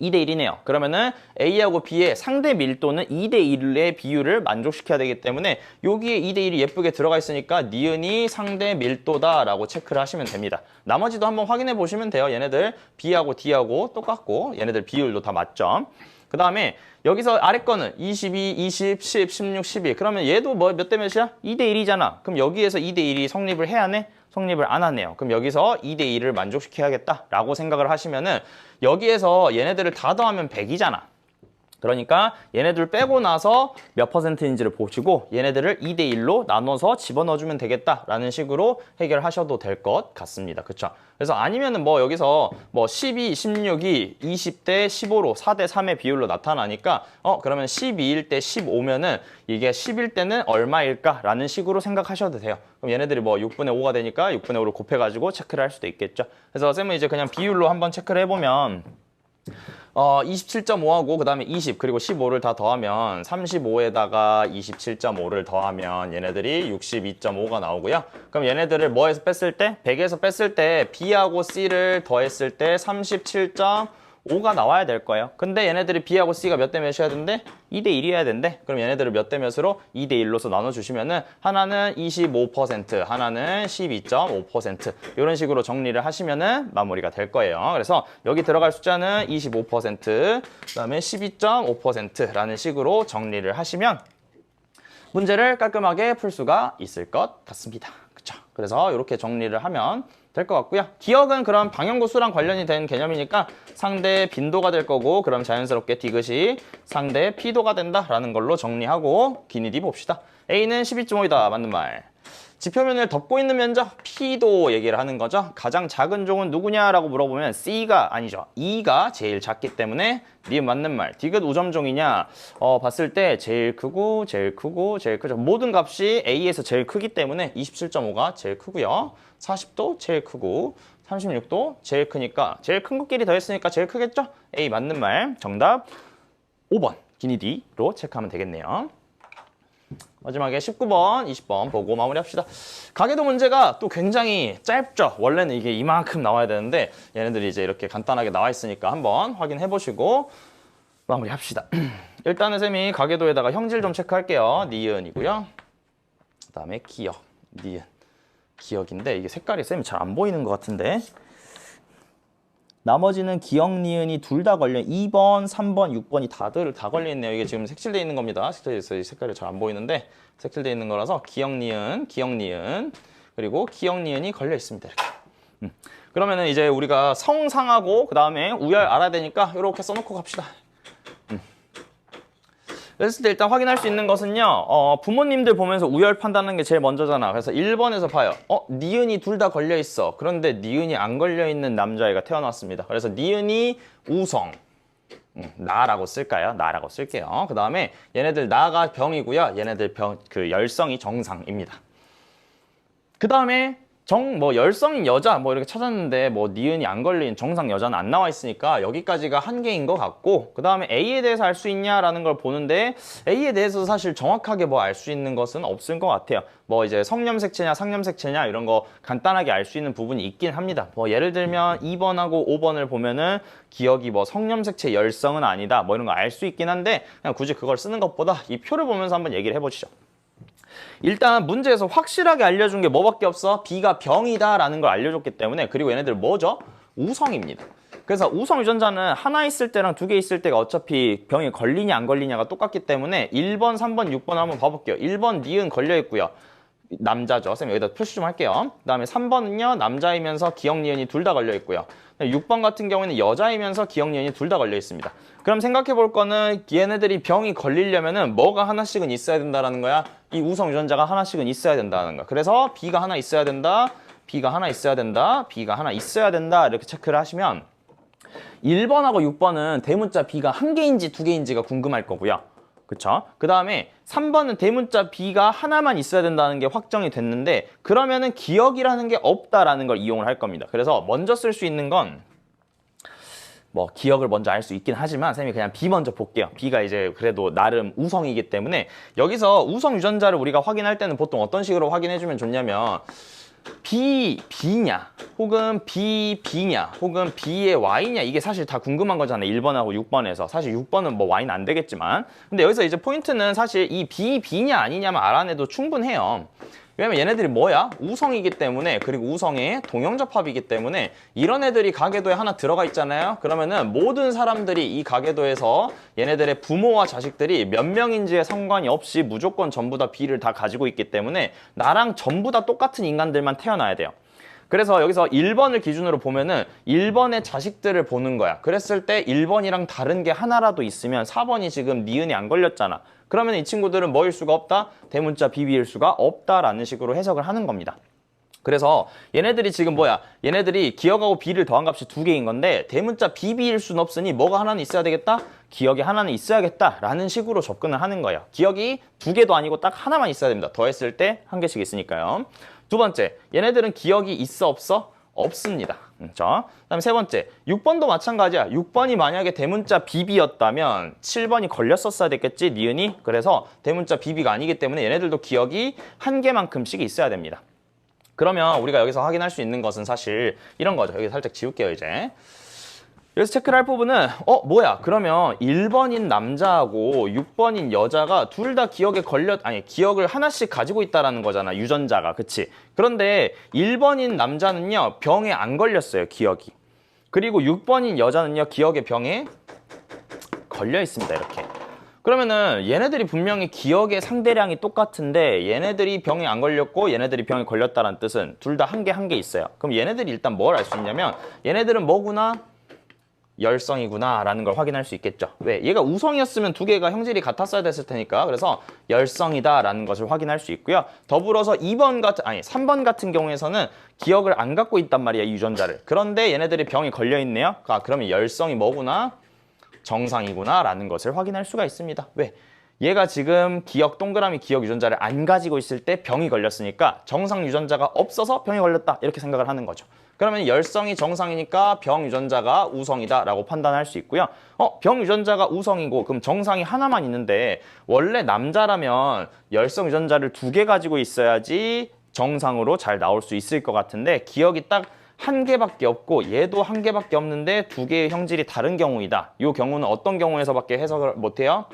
2대 1이네요. 그러면은 A하고 B의 상대 밀도는 2대 1의 비율을 만족시켜야 되기 때문에 여기에 2대 1이 예쁘게 들어가 있으니까 니은이 상대 밀도다라고 체크를 하시면 됩니다. 나머지도 한번 확인해 보시면 돼요. 얘네들 B하고 D하고 똑같고 얘네들 비율도 다 맞죠. 그 다음에 여기서 아래 거는 22, 20, 10, 16, 12. 그러면 얘도 뭐 몇 대 몇이야? 2대 1이잖아. 그럼 여기에서 2대 1이 성립을 해야 하네? 성립을 안 하네요. 그럼 여기서 2대 1을 만족시켜야겠다라고 생각을 하시면은 여기에서 얘네들을 다 더하면 100이잖아. 그러니까 얘네들 빼고 나서 몇 퍼센트인지를 보시고 얘네들을 2대 1로 나눠서 집어넣어주면 되겠다라는 식으로 해결하셔도 될 것 같습니다. 그쵸? 그래서 아니면은 뭐 여기서 뭐 12, 16이 20대 15로 4대 3의 비율로 나타나니까 그러면 12일 때 15면은 이게 10일 때는 얼마일까라는 식으로 생각하셔도 돼요. 그럼 얘네들이 뭐 6분의 5가 되니까 6분의 5를 곱해가지고 체크를 할 수도 있겠죠. 그래서 쌤은 이제 그냥 비율로 한번 체크를 해보면 27.5하고 그 다음에 20 그리고 15를 다 더하면 35에다가 27.5를 더하면 얘네들이 62.5가 나오고요. 그럼 얘네들을 뭐에서 뺐을 때? 100에서 뺐을 때 B하고 C를 더했을 때 37.5가 나와야 될 거예요. 근데 얘네들이 B하고 C가 몇 대 몇이어야 된대? 2대 1이어야 된대. 그럼 얘네들을 몇 대 몇으로? 2대 1로서 나눠주시면은 하나는 25%, 하나는 12.5% 이런 식으로 정리를 하시면은 마무리가 될 거예요. 그래서 여기 들어갈 숫자는 25%, 그다음에 12.5%라는 식으로 정리를 하시면 문제를 깔끔하게 풀 수가 있을 것 같습니다. 그쵸? 그래서 이렇게 정리를 하면 될 것 같고요. 기억은 그럼 방향고 수랑 관련이 된 개념이니까 상대 빈도가 될 거고 그럼 자연스럽게 디귿이 상대 피도가 된다라는 걸로 정리하고 기니디 봅시다. A는 12.5이다. 맞는 말. 지표면을 덮고 있는 면적 P도 얘기를 하는 거죠. 가장 작은 종은 누구냐라고 물어보면 C가 아니죠. E가 제일 작기 때문에 니은 맞는 말. 디귿 우점종이냐? 봤을 때 제일 크고 제일 크고 제일 크죠. 모든 값이 A에서 제일 크기 때문에 27.5가 제일 크고요. 40도 제일 크고 36도 제일 크니까 제일 큰 것끼리 더했으니까 제일 크겠죠? A 맞는 말. 정답 5번 기니디로 체크하면 되겠네요. 마지막에 19번, 20번 보고 마무리합시다. 가계도 문제가 또 굉장히 짧죠. 원래는 이게 이만큼 나와야 되는데 얘네들이 이제 이렇게 간단하게 나와 있으니까 한번 확인해 보시고 마무리합시다. 일단은 쌤이 가계도에다가 형질 좀 체크할게요. 니은이고요. 그 다음에 기억, 니은, 기억인데 이게 색깔이 쌤이 잘 안 보이는 것 같은데 나머지는 기억, 니은이 둘 다 걸려 2번, 3번, 6번이 다들 다 걸려 있네요. 이게 지금 색칠되어 있는 겁니다. 색칠되어 있어요. 색깔이 잘 안 보이는데 색칠되어 있는 거라서 기억, 니은, 그리고 기억, 니은이 걸려 있습니다. 이렇게. 그러면은 이제 우리가 성상하고 그 다음에 우열 알아야 되니까 이렇게 써놓고 갑시다. 그랬을 때 일단 확인할 수 있는 것은요. 부모님들 보면서 우열 판단하는 게 제일 먼저잖아. 그래서 1번에서 봐요. 니은이 둘 다 걸려 있어. 그런데 니은이 안 걸려 있는 남자애가 태어났습니다. 그래서 니은이 우성. 나라고 쓸까요? 나라고 쓸게요. 그 다음에 얘네들 나가 병이고요. 얘네들 열성이 정상입니다. 그 다음에 열성인 여자 이렇게 찾았는데 니은이 안 걸린 정상 여자는 안 나와 있으니까 여기까지가 한계인 것 같고 그 다음에 A에 대해서 알 수 있냐라는 걸 보는데 A에 대해서 사실 정확하게 알 수 있는 것은 없을 것 같아요. 이제 성염색체냐 상염색체냐 이런 거 간단하게 알 수 있는 부분이 있긴 합니다. 예를 들면 2번하고 5번을 보면은 기억이 성염색체 열성은 아니다 이런 거 알 수 있긴 한데 그냥 굳이 그걸 쓰는 것보다 이 표를 보면서 한번 얘기를 해보시죠. 일단 문제에서 확실하게 알려준 게 뭐밖에 없어? B가 병이다라는 걸 알려줬기 때문에 그리고 얘네들 뭐죠? 우성입니다. 그래서 우성 유전자는 하나 있을 때랑 두 개 있을 때가 어차피 병이 걸리냐 안 걸리냐가 똑같기 때문에 1번, 3번, 6번 한번 봐볼게요. 1번 니은 걸려있고요. 남자죠. 쌤 여기다 표시 좀 할게요. 그 다음에 3번은요. 남자이면서 기억, 니은이 둘 다 걸려있고요. 6번 같은 경우에는 여자이면서 기억, 니은이 둘 다 걸려있습니다. 그럼 생각해 볼 거는 얘네들이 병이 걸리려면은 뭐가 하나씩은 있어야 된다라는 거야. 이 우성 유전자가 하나씩은 있어야 된다는 거야. 그래서 B가 하나 있어야 된다. B가 하나 있어야 된다. B가 하나 있어야 된다. 이렇게 체크를 하시면 1번하고 6번은 대문자 B가 한 개인지 두 개인지가 궁금할 거고요. 그쵸? 그 다음에 3번은 대문자 B가 하나만 있어야 된다는 게 확정이 됐는데 그러면은 기억이라는 게 없다라는 걸 이용을 할 겁니다. 그래서 먼저 쓸 수 있는 건 기억을 먼저 알 수 있긴 하지만 쌤이 그냥 B 먼저 볼게요. B가 이제 그래도 나름 우성이기 때문에 여기서 우성 유전자를 우리가 확인할 때는 보통 어떤 식으로 확인해주면 좋냐면 B냐 혹은 BB냐 혹은 B의 Y냐 이게 사실 다 궁금한 거잖아요. 1번하고 6번에서 사실 6번은 Y는 안 되겠지만 근데 여기서 이제 포인트는 사실 이 BB냐 아니냐만 알아내도 충분해요. 왜냐면 얘네들이 뭐야? 우성이기 때문에, 그리고 우성의 동형접합이기 때문에 이런 애들이 가계도에 하나 들어가 있잖아요. 그러면은 모든 사람들이 이 가계도에서 얘네들의 부모와 자식들이 몇 명인지에 상관이 없이 무조건 전부 다 B를 다 가지고 있기 때문에 나랑 전부 다 똑같은 인간들만 태어나야 돼요. 그래서 여기서 1번을 기준으로 보면은 1번의 자식들을 보는 거야. 그랬을 때 1번이랑 다른 게 하나라도 있으면 4번이 지금 니은이 안 걸렸잖아. 그러면 이 친구들은 뭐일 수가 없다? 대문자 비비일 수가 없다라는 식으로 해석을 하는 겁니다. 그래서 얘네들이 지금 뭐야? 얘네들이 기억하고 비를 더한 값이 두 개인 건데 대문자 비비일 수는 없으니 뭐가 하나는 있어야 되겠다? 기억이 하나는 있어야겠다라는 식으로 접근을 하는 거예요. 기억이 두 개도 아니고 딱 하나만 있어야 됩니다. 더했을 때 한 개씩 있으니까요. 두 번째, 얘네들은 기억이 있어 없어? 없습니다. 자, 그다음에 세 번째, 6번도 마찬가지야. 6번이 만약에 대문자 비비였다면 7번이 걸렸었어야 됐겠지, 니은이. 그래서 대문자 비비가 아니기 때문에 얘네들도 기억이 한 개만큼씩 있어야 됩니다. 그러면 우리가 여기서 확인할 수 있는 것은 사실 이런 거죠. 여기 살짝 지울게요, 이제. 여기서 체크를 할 부분은 뭐야? 그러면 1번인 남자하고 6번인 여자가 둘 다 기억을 하나씩 가지고 있다라는 거잖아. 유전자가. 그치? 그런데 1번인 남자는요. 병에 안 걸렸어요. 기억이. 그리고 6번인 여자는요. 기억의 병에 걸려 있습니다. 이렇게. 그러면은 얘네들이 분명히 기억의 상대량이 똑같은데 얘네들이 병에 안 걸렸고 얘네들이 병에 걸렸다는 뜻은 둘 다 한 개 있어요. 그럼 얘네들이 일단 뭘 알 수 있냐면 얘네들은 뭐구나? 열성이구나 라는 걸 확인할 수 있겠죠. 왜? 얘가 우성이었으면 두 개가 형질이 같았어야 됐을 테니까. 그래서 열성이다 라는 것을 확인할 수 있고요. 더불어서 3번 같은 경우에서는 기억을 안 갖고 있단 말이야, 이 유전자를. 그런데 얘네들이 병이 걸려 있네요. 그러면 열성이 뭐구나? 정상이구나 라는 것을 확인할 수가 있습니다. 왜? 얘가 지금 동그라미 기억 유전자를 안 가지고 있을 때 병이 걸렸으니까 정상 유전자가 없어서 병이 걸렸다 이렇게 생각을 하는 거죠. 그러면 열성이 정상이니까 병 유전자가 우성이다 라고 판단할 수 있고요. 병 유전자가 우성이고 그럼 정상이 하나만 있는데 원래 남자라면 열성 유전자를 두 개 가지고 있어야지 정상으로 잘 나올 수 있을 것 같은데 기억이 딱 한 개밖에 없고 얘도 한 개밖에 없는데 두 개의 형질이 다른 경우이다. 이 경우는 어떤 경우에서밖에 해석을 못해요?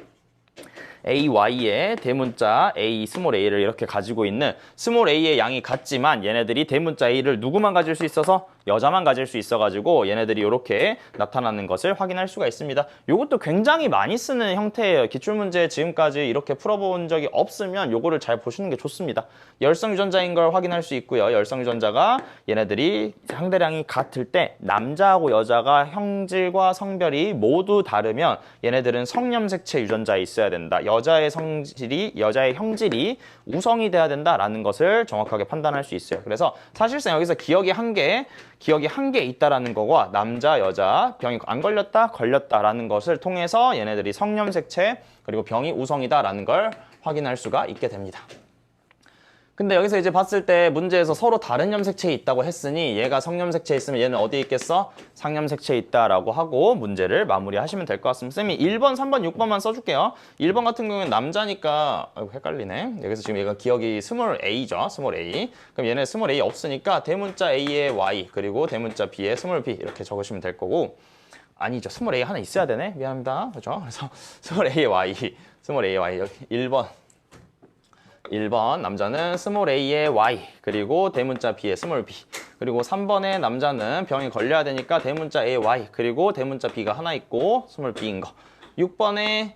AY의 대문자 A, 스몰 a를 이렇게 가지고 있는 스몰 a의 양이 같지만 얘네들이 대문자 A를 누구만 가질 수 있어서 여자만 가질 수 있어가지고 얘네들이 이렇게 나타나는 것을 확인할 수가 있습니다. 이것도 굉장히 많이 쓰는 형태예요. 기출문제 지금까지 이렇게 풀어본 적이 없으면 요거를 잘 보시는 게 좋습니다. 열성 유전자인 걸 확인할 수 있고요. 열성 유전자가 얘네들이 상대량이 같을 때 남자하고 여자가 형질과 성별이 모두 다르면 얘네들은 성염색체 유전자에 있어야 된다. 여자의 형질이 우성이 돼야 된다라는 것을 정확하게 판단할 수 있어요. 그래서 사실상 여기서 기억이 한 개 있다라는 거와 남자, 여자, 병이 안 걸렸다, 걸렸다라는 것을 통해서 얘네들이 성염색체 그리고 병이 우성이다라는 걸 확인할 수가 있게 됩니다. 근데 여기서 이제 봤을 때 문제에서 서로 다른 염색체에 있다고 했으니 얘가 성염색체에 있으면 얘는 어디에 있겠어? 상염색체에 있다라고 하고 문제를 마무리하시면 될 것 같습니다. 쌤이 1번, 3번, 6번만 써줄게요. 1번 같은 경우는 남자니까 아이고 헷갈리네. 여기서 지금 얘가 기억이 스몰 a죠. 스몰 a. 그럼 얘는 스몰 a 없으니까 대문자 a의 y 그리고 대문자 b의 스몰 b 이렇게 적으시면 될 거고 아니죠. 스몰 a 하나 있어야 되네. 미안합니다. 그렇죠? 그래서 스몰 a의 y, 스몰 a의 y 여기 1번 남자는 스몰 a의 y 그리고 대문자 b의 스몰 b 그리고 3번의 남자는 병이 걸려야 되니까 대문자 a의 y 그리고 대문자 b가 하나 있고 스몰 b인 거 6번의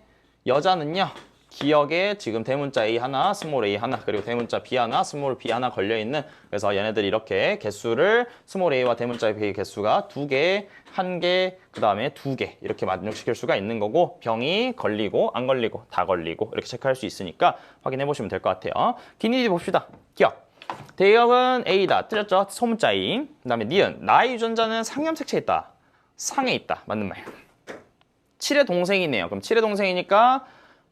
여자는요 기억에 지금 대문자 a 하나 스몰 a 하나 그리고 대문자 b 하나 스몰 b 하나 걸려있는 그래서 얘네들이 이렇게 개수를 스몰 a와 대문자 b의 개수가 2개, 1개, 그 다음에 2개 이렇게 만족시킬 수가 있는 거고 병이 걸리고 안 걸리고 다 걸리고 이렇게 체크할 수 있으니까 확인해 보시면 될 것 같아요. 기니디 봅시다. 기억. 대역은 A다. 틀렸죠? 소문자 A. 그 다음에 니은. 나의 유전자는 상염색체에 있다. 상에 있다. 맞는 말. 7의 동생이네요. 그럼 7의 동생이니까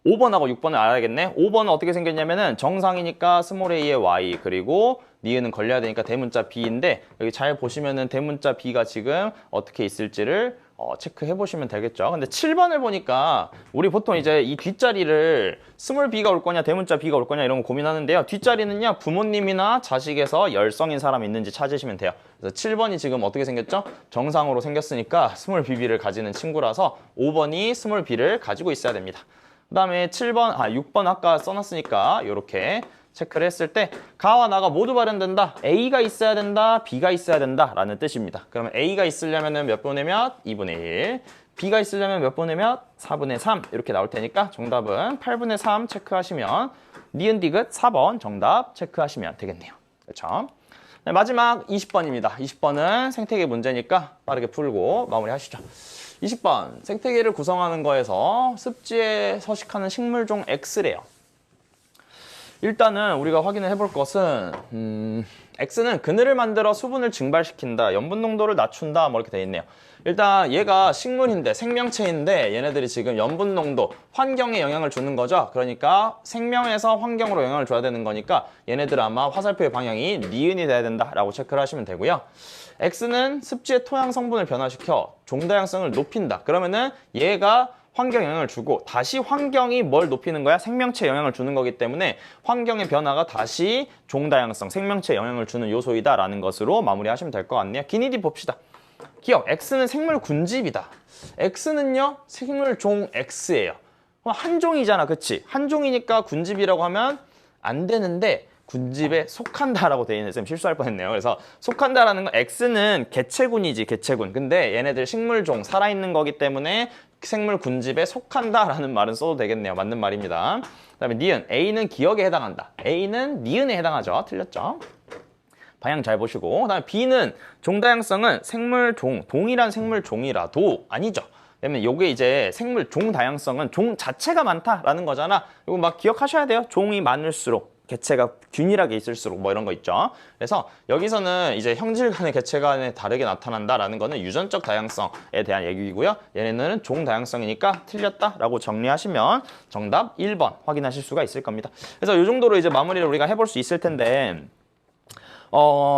5번하고 6번을 알아야겠네. 5번은 어떻게 생겼냐면은 정상이니까 스몰 a의 y 그리고 니은은 걸려야 되니까 대문자 b인데 여기 잘 보시면은 대문자 b가 지금 어떻게 있을지를 체크해 보시면 되겠죠. 근데 7번을 보니까 우리 보통 이제 이 뒷자리를 스몰 b가 올 거냐 대문자 b가 올 거냐 이런 거 고민하는데요. 뒷자리는요 부모님이나 자식에서 열성인 사람이 있는지 찾으시면 돼요. 그래서 7번이 지금 어떻게 생겼죠? 정상으로 생겼으니까 스몰 bb를 가지는 친구라서 5번이 스몰 b를 가지고 있어야 됩니다. 그 다음에 6번 아까 써놨으니까 이렇게 체크를 했을 때 가와 나가 모두 발현된다. A가 있어야 된다. B가 있어야 된다. 라는 뜻입니다. 그러면 A가 있으려면 몇 분의 몇? 2분의 1. B가 있으려면 몇 분의 몇? 4분의 3. 이렇게 나올 테니까 정답은 8분의 3 체크하시면 니은 디귿 4번 정답 체크하시면 되겠네요. 그렇죠? 네, 마지막 20번입니다. 20번은 생태계 문제니까 빠르게 풀고 마무리하시죠. 20번 생태계를 구성하는 거에서 습지에 서식하는 식물종 X래요. 일단은 우리가 확인을 해볼 것은 X는 그늘을 만들어 수분을 증발시킨다, 염분 농도를 낮춘다 뭐 이렇게 돼 있네요. 일단 얘가 식물인데 생명체인데 얘네들이 지금 염분 농도, 환경에 영향을 주는 거죠. 그러니까 생명에서 환경으로 영향을 줘야 되는 거니까 얘네들 아마 화살표의 방향이 니은이 돼야 된다라고 체크를 하시면 되고요. X는 습지의 토양 성분을 변화시켜 종다양성을 높인다. 그러면은 얘가 환경 영향을 주고 다시 환경이 뭘 높이는 거야? 생명체에 영향을 주는 거기 때문에 환경의 변화가 다시 종다양성, 생명체에 영향을 주는 요소이다라는 것으로 마무리하시면 될 것 같네요. 기니디 봅시다. 기억, X는 생물 군집이다. X는요, 생물종 X예요. 한 종이잖아, 그치? 한 종이니까 군집이라고 하면 안 되는데 군집에 속한다라고 되어 있는 쌤 실수할 뻔했네요. 그래서 속한다라는 건 X는 개체군이지, 개체군. 근데 얘네들 식물종, 살아있는 거기 때문에 생물 군집에 속한다라는 말은 써도 되겠네요. 맞는 말입니다. 그다음에 니은, A는 기억에 해당한다. A는 니은에 해당하죠. 틀렸죠? 방향 잘 보시고. 그다음에 B는 종다양성은 생물종, 동일한 생물종이라도 아니죠. 왜냐면 요게 이제 생물 종 다양성은 종 자체가 많다라는 거잖아. 이거 막 기억하셔야 돼요. 종이 많을수록 개체가 균일하게 있을수록 뭐 이런 거 있죠. 그래서 여기서는 이제 형질 간의 개체 간에 다르게 나타난다라는 거는 유전적 다양성에 대한 얘기고요. 얘네는 종 다양성이니까 틀렸다라고 정리하시면 정답 1번 확인하실 수가 있을 겁니다. 그래서 이 정도로 이제 마무리를 우리가 해볼 수 있을 텐데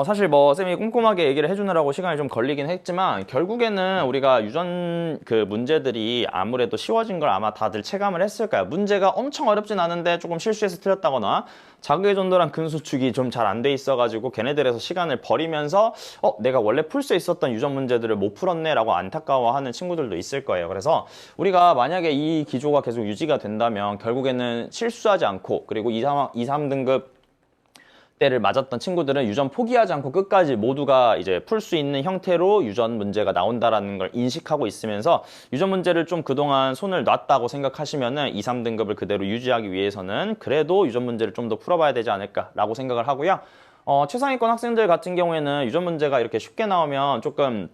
사실 뭐 쌤이 꼼꼼하게 얘기를 해주느라고 시간이 좀 걸리긴 했지만 결국에는 우리가 유전 그 문제들이 아무래도 쉬워진 걸 아마 다들 체감을 했을 거야. 문제가 엄청 어렵진 않은데 조금 실수해서 틀렸다거나 자극의 전도랑 근수축이 좀 잘 안 돼 있어가지고 걔네들에서 시간을 버리면서 내가 원래 풀 수 있었던 유전 문제들을 못 풀었네 라고 안타까워하는 친구들도 있을 거예요. 그래서 우리가 만약에 이 기조가 계속 유지가 된다면 결국에는 실수하지 않고 그리고 2, 3등급 때를 맞았던 친구들은 유전 포기하지 않고 끝까지 모두가 이제 풀 수 있는 형태로 유전 문제가 나온다라는 걸 인식하고 있으면서 유전 문제를 좀 그동안 손을 놨다고 생각하시면은 2, 3등급을 그대로 유지하기 위해서는 그래도 유전 문제를 좀 더 풀어봐야 되지 않을까라고 생각을 하고요. 최상위권 학생들 같은 경우에는 유전 문제가 이렇게 쉽게 나오면 조금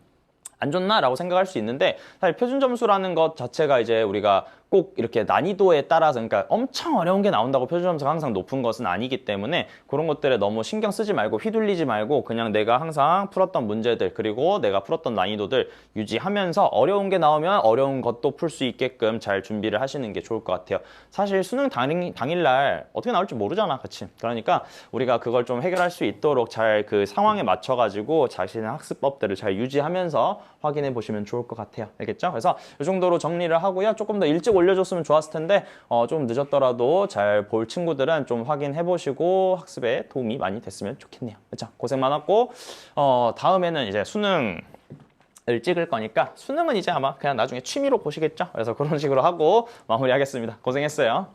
안 좋나라고 생각할 수 있는데 사실 표준 점수라는 것 자체가 이제 우리가 꼭 이렇게 난이도에 따라서 그러니까 엄청 어려운 게 나온다고 표준 점수가 항상 높은 것은 아니기 때문에 그런 것들에 너무 신경 쓰지 말고 휘둘리지 말고 그냥 내가 항상 풀었던 문제들 그리고 내가 풀었던 난이도들 유지하면서 어려운 게 나오면 어려운 것도 풀 수 있게끔 잘 준비를 하시는 게 좋을 것 같아요. 사실 수능 당일날 어떻게 나올지 모르잖아, 그치? 그러니까 우리가 그걸 좀 해결할 수 있도록 잘 그 상황에 맞춰가지고 자신의 학습법들을 잘 유지하면서 확인해 보시면 좋을 것 같아요. 알겠죠? 그래서 이 정도로 정리를 하고요. 조금 더 일찍 올려줬으면 좋았을 텐데 좀 늦었더라도 잘 볼 친구들은 좀 확인해 보시고 학습에 도움이 많이 됐으면 좋겠네요. 그렇죠? 고생 많았고 다음에는 이제 수능을 찍을 거니까 수능은 이제 아마 그냥 나중에 취미로 보시겠죠? 그래서 그런 식으로 하고 마무리하겠습니다. 고생했어요.